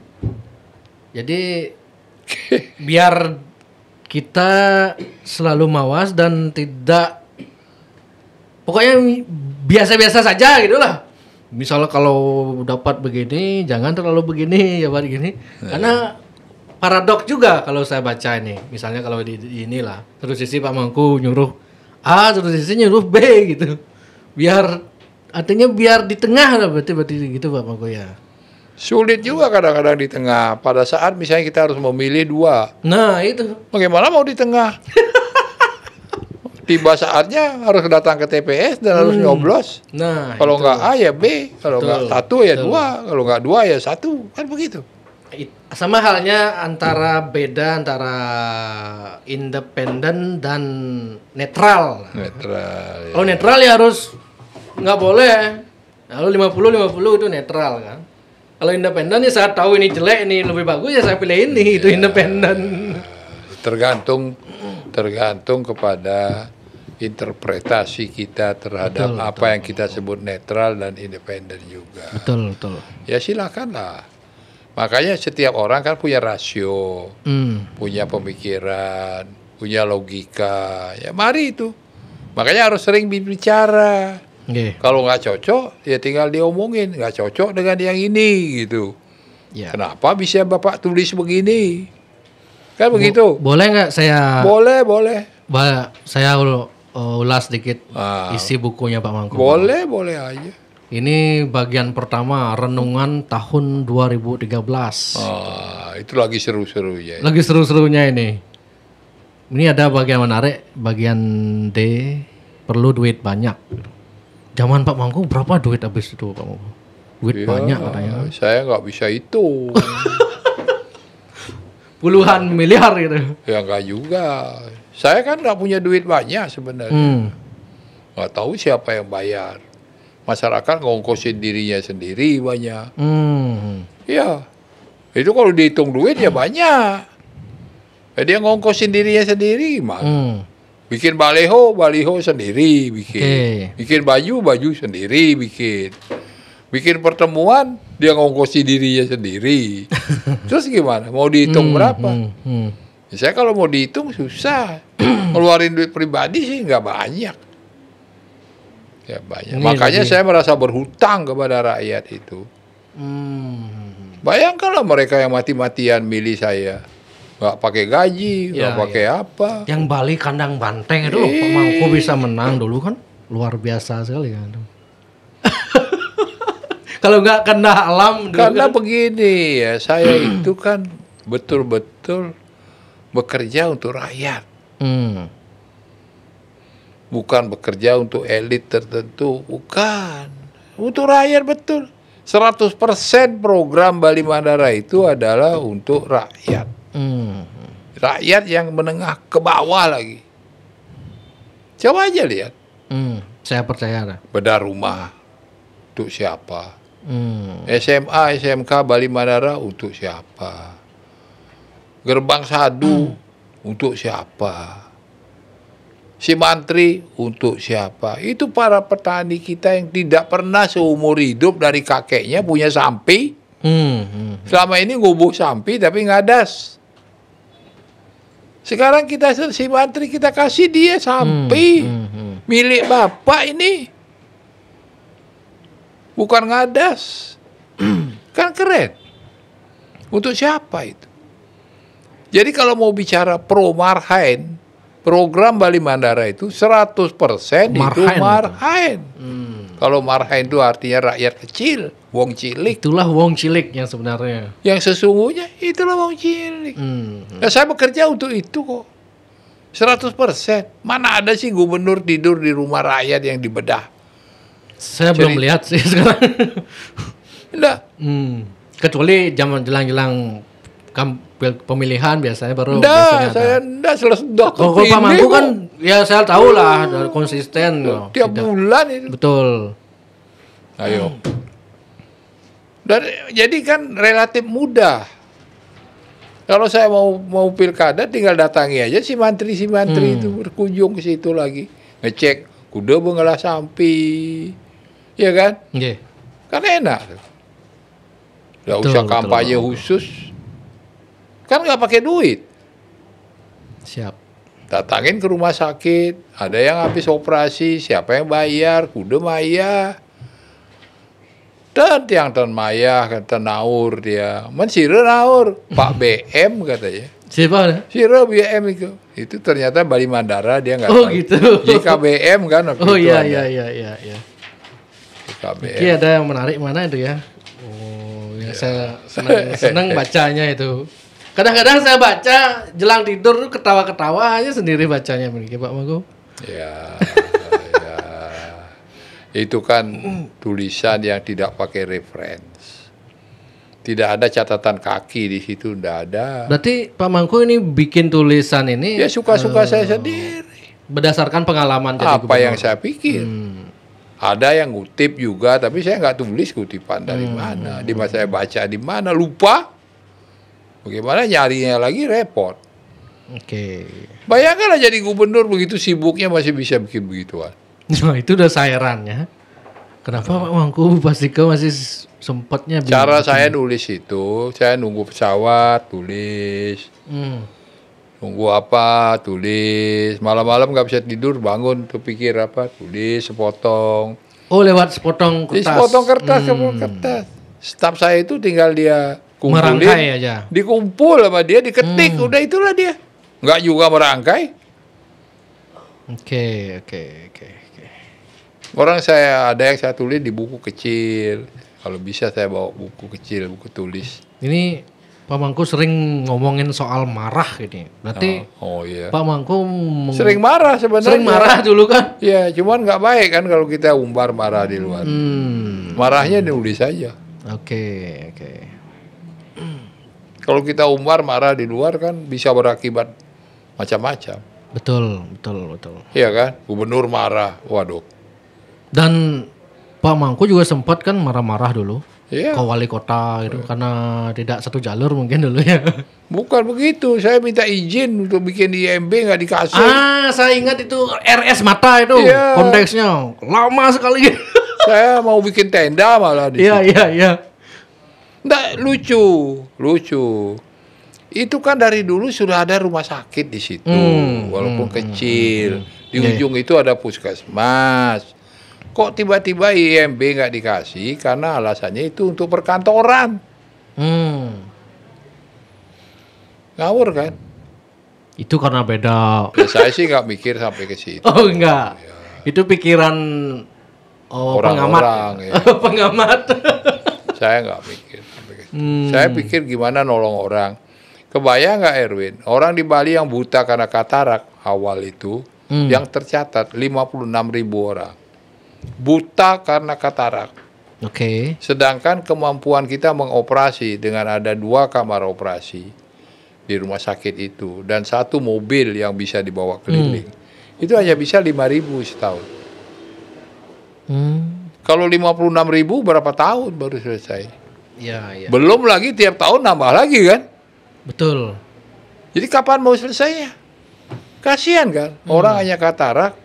Jadi biar kita selalu mawas dan tidak, pokoknya biasa-biasa saja gitulah. Misalnya kalau dapat begini, jangan terlalu begini, ya begini. Karena paradok juga kalau saya baca ini. Misalnya kalau di inilah, satu sisi Pak Mangku nyuruh A, satu sisi nyuruh B gitu. Artinya biar di tengah lah, berarti gitu Pak Mangku ya. Sulit juga kadang-kadang di tengah. Pada saat misalnya kita harus memilih 2. Nah itu. Bagaimana mau di tengah? Tiba saatnya harus datang ke TPS dan harus nyoblos. Nah, kalau itu. nggak A ya B, kalau nggak 1 ya 2, kalau nggak 2 ya 1, kan begitu. Sama halnya beda antara independen dan netral. Netral. Ya. Kalau netral ya harus nggak boleh. Lalu 50-50 itu netral kan. Kalau independen ya saya tahu ini jelek, ini lebih bagus ya saya pilih ini, itu independen. Tergantung kepada interpretasi kita terhadap apa yang kita sebut netral dan independen juga. Betul. Ya silakanlah. Makanya setiap orang kan punya rasio, punya pemikiran, punya logika. Ya mari itu. Makanya harus sering bicara. Kalau nggak cocok, ya tinggal diomongin. Nggak cocok dengan yang ini gitu. Ya. Kenapa bisa Bapak tulis begini? Kan begitu. Boleh nggak saya? Boleh. Saya ulas sedikit isi bukunya Pak Mangku. Boleh aja. Ini bagian pertama, renungan tahun 2013. Itu lagi seru-serunya. Lagi seru-serunya ini. Ini ada bagian menarik, bagian D, perlu duit banyak. Zaman Pak Mangku berapa duit habis itu Pak Mangku? Duit banyak katanya. Saya nggak bisa hitung. Puluhan miliar gitu. Ya nggak juga. Saya kan nggak punya duit banyak sebenarnya. Nggak tahu siapa yang bayar. Masyarakat ngongkosin dirinya sendiri banyak. Ya, itu kalau dihitung duit ya banyak. Dia ngongkosin dirinya sendiri gimana? Bikin baliho sendiri bikin. Bikin baju sendiri bikin. Bikin pertemuan dia ngongkosin dirinya sendiri. Terus gimana? Mau dihitung berapa? Saya kalau mau dihitung susah. Ngeluarin duit pribadi sih nggak banyak. Ya banyak. Ini Makanya lagi. saya merasa berhutang kepada rakyat itu. Bayangkanlah mereka yang mati-matian milih saya. Nggak pakai gaji, nggak Ya, pakai apa. Yang Bali kandang banteng itu loh, Pak Mangku bisa menang dulu kan, luar biasa sekali kan. Kalau nggak kena alam dulu Karena kan. begini ya, saya itu kan betul-betul bekerja untuk rakyat. Hmm. Bukan bekerja untuk elit tertentu, bukan. Untuk rakyat betul. 100% program Bali Mandara itu adalah untuk rakyat. Rakyat yang menengah ke bawah lagi. Coba aja lihat. Saya percaya dah. Bedah rumah untuk siapa? SMA, SMK Bali Mandara untuk siapa? Gerbang Sadu untuk siapa? Si Mantri untuk siapa? Itu para petani kita yang tidak pernah seumur hidup dari kakeknya punya sampi. Selama ini ngubuk sampi tapi ngadas. Sekarang kita si Mantri kita kasih dia sampi. Milik bapak ini. Bukan ngadas. Kan keren. Untuk siapa itu? Jadi kalau mau bicara pro marhaen, program Bali Mandara itu 100% itu marhaen. Kalau marhaen itu artinya rakyat kecil, wong cilik. Itulah wong cilik yang sebenarnya. Yang sesungguhnya itulah wong cilik. Nah, saya bekerja untuk itu kok. 100%. Mana ada sih gubernur tidur di rumah rakyat yang dibedah? Saya belum lihat sih sekarang. Enggak. Kecuali zaman jelang-jelang pemilihan biasanya baru. Enggak, saya enggak selesai. Kalau Pak Mangku kan ya saya tahu lah konsisten loh. Tiap bulan itu. Betul. Ayo. Dan jadi kan relatif mudah. Kalau saya mau pilkada tinggal datangi aja si mantri itu berkunjung ke situ lagi, ngecek kuda bengelah sampi. Ya kan? Nggih. Kan enak. Nggak usah kampanye khusus. Kan nggak pakai duit. Siap. Datangin ke rumah sakit, ada yang habis operasi, siapa yang bayar? Kuda maya. Dan tiang tan maya, kata naur dia. Sira naur, Pak BM katanya. Siapa? Sira BM itu ternyata Bali Mandara dia nggak Oh tahu. gitu. JKBM kan waktu Oh itu iya ada. iya. JKBM. Oke, ada yang menarik mana itu ya? Oh, ya saya senang bacanya itu. Kadang-kadang saya baca jelang tidur tuh ketawa-ketawa aja sendiri bacanya begitu Pak Mangku. Ya. Itu kan tulisan yang tidak pakai reference. Tidak ada catatan kaki di situ, tidak ada. Berarti Pak Mangku ini bikin tulisan ini Ya suka-suka saya sendiri. berdasarkan pengalaman jadi Apa yang saya pikir. Ada yang ngutip juga, tapi saya nggak tulis kutipan dari mana. Di mana saya baca di mana, lupa. Bagaimana nyarinya lagi repot. Oke. Bayangkanlah jadi gubernur begitu sibuknya masih bisa bikin begituan. Nah, itu udah sayarannya. Kenapa Pak Mangku pasti masih sempatnya Cara saya nulis itu, saya nunggu pesawat, tulis. Nunggu apa, tulis. Malam-malam nggak bisa tidur, bangun tuh pikir apa, tulis sepotong. Oh, lewat sepotong kertas. Sepotong kertas, kertas. Staf saya itu tinggal dia kumpulin. Merangkai aja. Dikumpul sama dia, diketik, udah itulah dia. Nggak juga merangkai. Oke. Orang saya ada yang saya tulis di buku kecil. Kalau bisa saya bawa buku kecil, buku tulis. Ini Pak Mangku sering ngomongin soal marah ini. Berarti Oh iya. Pak Mangku Sering marah sebenarnya. sering marah dulu kan? Ya, cuman nggak baik kan kalau kita umbar marah di luar. Marahnya nulis saja. Oke. Kalau kita umbar marah di luar kan bisa berakibat macam-macam. Betul. Iya kan? Gubernur marah, waduh. Dan Pak Mangku juga sempat kan marah-marah dulu Iya. ke wali kota gitu karena tidak satu jalur mungkin dulu ya. Bukan begitu, saya minta izin untuk bikin IMB nggak dikasih. Saya ingat itu RS Mata itu Iya. konteksnya lama sekali. Saya mau bikin tenda malah di situ. Iya. Nggak, lucu. Itu kan dari dulu sudah ada rumah sakit di situ, walaupun kecil. Di ujung itu ada puskesmas. Kok tiba-tiba IMB nggak dikasih? Karena alasannya itu untuk perkantoran. Ngawur kan? Itu karena beda. Ya, saya sih nggak mikir sampai ke situ. Oh enggak. Itu pikiran pengamat. Orang-orang, ya. Pengamat. Saya nggak mikir sampai ke situ. Saya pikir gimana nolong orang. Kebayang nggak Erwin? Orang di Bali yang buta karena katarak awal itu, yang tercatat 56.000 orang. Buta karena katarak. Oke. Sedangkan kemampuan kita mengoperasi dengan ada 2 kamar operasi di rumah sakit itu dan 1 mobil yang bisa dibawa keliling. Itu hanya bisa 5.000 setahun. Kalau 56.000 berapa tahun baru selesai? Iya. Belum lagi tiap tahun nambah lagi kan? Betul. Jadi kapan mau selesainya? Kasihan kan? Orang hanya katarak,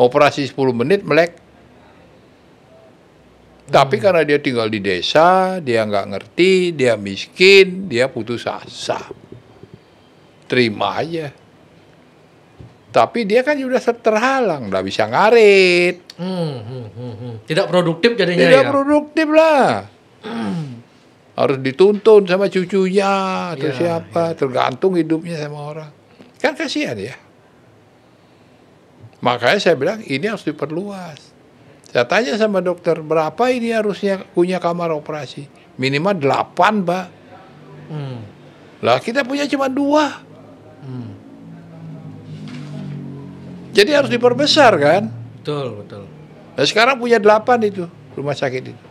operasi 10 menit melek. Tapi karena dia tinggal di desa, dia nggak ngerti, dia miskin, dia putus asa. Terima aja. Tapi dia kan sudah terhalang, nggak bisa ngarit. Tidak produktif jadinya Tidak ya. produktif lah. Harus dituntun sama cucunya atau Ya, siapa, tergantung hidupnya sama orang. Kan kasihan ya. Makanya saya bilang ini harus diperluas. Saya tanya sama dokter, berapa ini harusnya punya kamar operasi? Minimal 8, Pak. Lah kita punya cuma 2. Jadi harus diperbesar kan? Betul. Nah sekarang punya 8 itu rumah sakit itu.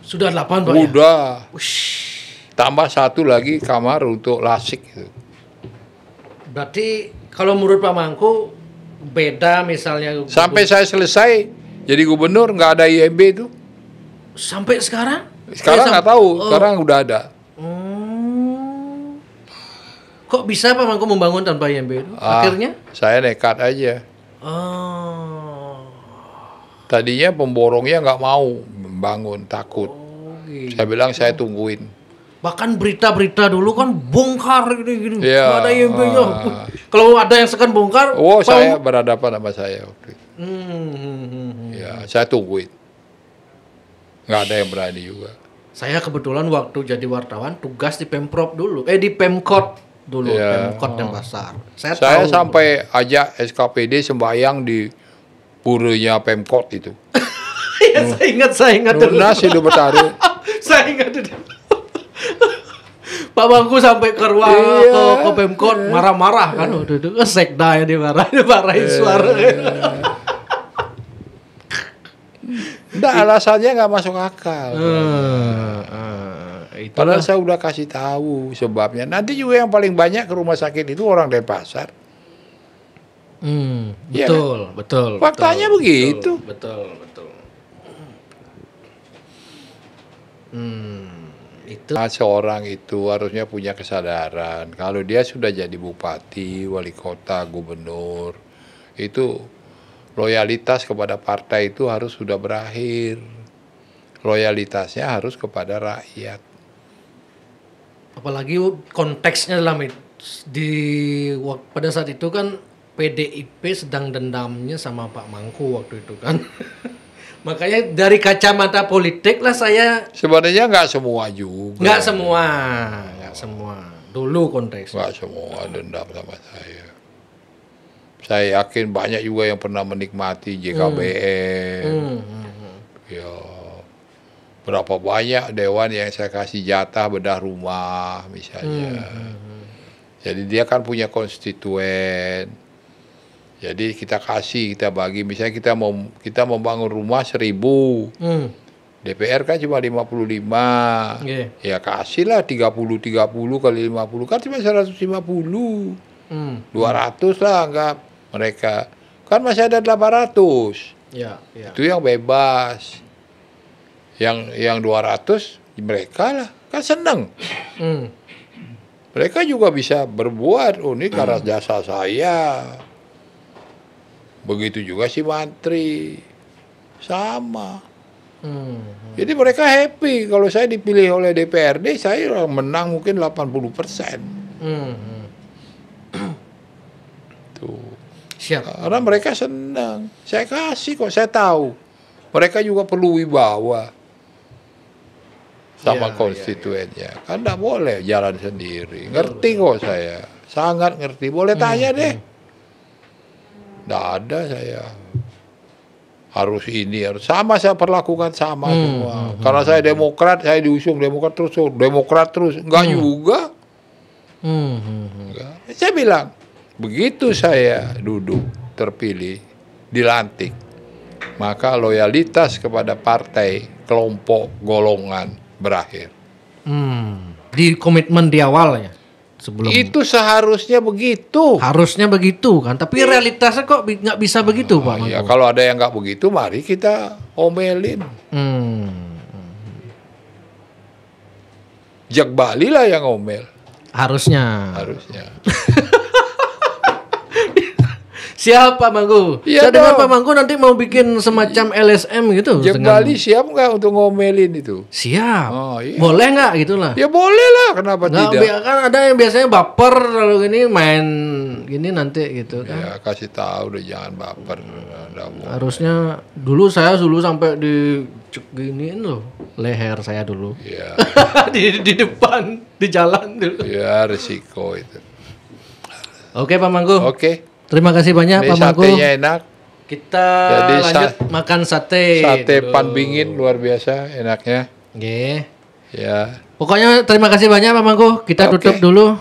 Sudah 8 Pak ya? Udah. Tambah 1 lagi kamar untuk lasik gitu. Berarti kalau menurut Pak Mangku beda misalnya Sampai saya selesai jadi gubernur nggak ada IMB itu. sampai sekarang? Sekarang nggak tahu, sekarang udah ada. Kok bisa Pak Mangku membangun tanpa IMB itu? Akhirnya? Saya nekat aja. Tadinya pemborongnya nggak mau membangun, takut. Gitu. Saya bilang saya tungguin. Bahkan berita-berita dulu kan bongkar gini-gini. Iya, Nggak ada IMB-nya. Kalau ada yang sekan bongkar, Oh, saya berhadapan sama saya waktu itu. Hmm. Ya, saya tungguin. Nggak ada yang berani juga. Saya kebetulan waktu jadi wartawan tugas di Pemprov dulu, di Pemkot dulu, Iya. Pemkot Denpasar. Saya Saya tahu. sampai ajak SKPD sembahyang di puranya Pemkot itu. Ya, saya ingat dulu. Lunas Hidup Betari. Saya ingat dulu. Pak Bangku sampai ke ruang Iya. ke Pemkot marah-marah kan waktu itu, sekda yang dimarahin suara. Nggak, alasannya nggak masuk akal. Padahal saya udah kasih tahu sebabnya. Nanti juga yang paling banyak ke rumah sakit itu orang Denpasar. Iya Betul. Faktanya begitu. Betul. Itu. Seorang itu harusnya punya kesadaran. Kalau dia sudah jadi bupati, wali kota, gubernur, itu loyalitas kepada partai itu harus sudah berakhir. Loyalitasnya harus kepada rakyat. Apalagi konteksnya pada saat itu kan PDIP sedang dendamnya sama Pak Mangku waktu itu kan. Makanya dari kacamata politik lah saya. Sebenarnya nggak semua juga. Nggak semua. Dulu konteksnya. Nggak semua dendam sama saya. Saya yakin banyak juga yang pernah menikmati JKBN. Ya, berapa banyak dewan yang saya kasih jatah bedah rumah misalnya. Jadi dia kan punya konstituen. Jadi kita kasih, kita bagi. Misalnya kita membangun rumah 1.000. DPR kan cuma 55. Ya kasihlah 30 kali 50 kan cuma 150. 200 lah anggap mereka. Kan masih ada 800. Ya. Itu yang bebas. Yang 200 mereka lah. Kan seneng. Mereka juga bisa berbuat. Oh ini karena jasa saya. Begitu juga si Mantri. Sama. Jadi mereka happy. Kalau saya dipilih oleh DPRD, saya menang mungkin 80%. Tuh. Siap. Karena mereka senang. Saya kasih kok, saya tahu. Mereka juga perlu wibawa sama konstituennya. Kan tidak boleh jalan sendiri. Ngerti kok saya. Sangat ngerti. Boleh tanya deh. Tidak ada saya. Harus ini, harus sama saya perlakukan sama semua. Karena saya Demokrat, saya diusung Demokrat terus. Enggak juga. Enggak. Saya bilang, begitu saya duduk, terpilih, dilantik, maka loyalitas kepada partai, kelompok, golongan berakhir. Di komitmen di awal ya? Sebelum Itu seharusnya begitu. harusnya begitu kan, tapi realitasnya kok nggak bisa begitu Pak Ya, Mangku? kalau ada yang nggak begitu, mari kita omelin. Jak Bali lah yang omel, Harusnya. harusnya. Siap Pak Mangku. Iya Saya dengar dong. Pak Mangku nanti mau bikin semacam LSM gitu. Jak Bali siap nggak untuk ngomelin itu? Siap. Oh, iya. Boleh nggak gitulah? Ya boleh lah, kenapa Nggak, tidak? kan ada yang biasanya baper kalau gini main gini nanti gitu kan. Ya kasih tahu deh, jangan baper. Nggak mau. Harusnya dulu sampai di giniin loh leher saya dulu. Ya, di depan di jalan dulu. ya resiko itu. Oke Pak Mangku. Oke, Terima kasih banyak ini Pak Mangku. satenya enak. Kita Jadi lanjut makan sate. Sate dulu. pan bingin luar biasa enaknya. Oke. Ya. Pokoknya terima kasih banyak Pak Mangku. Kita Oke. tutup dulu.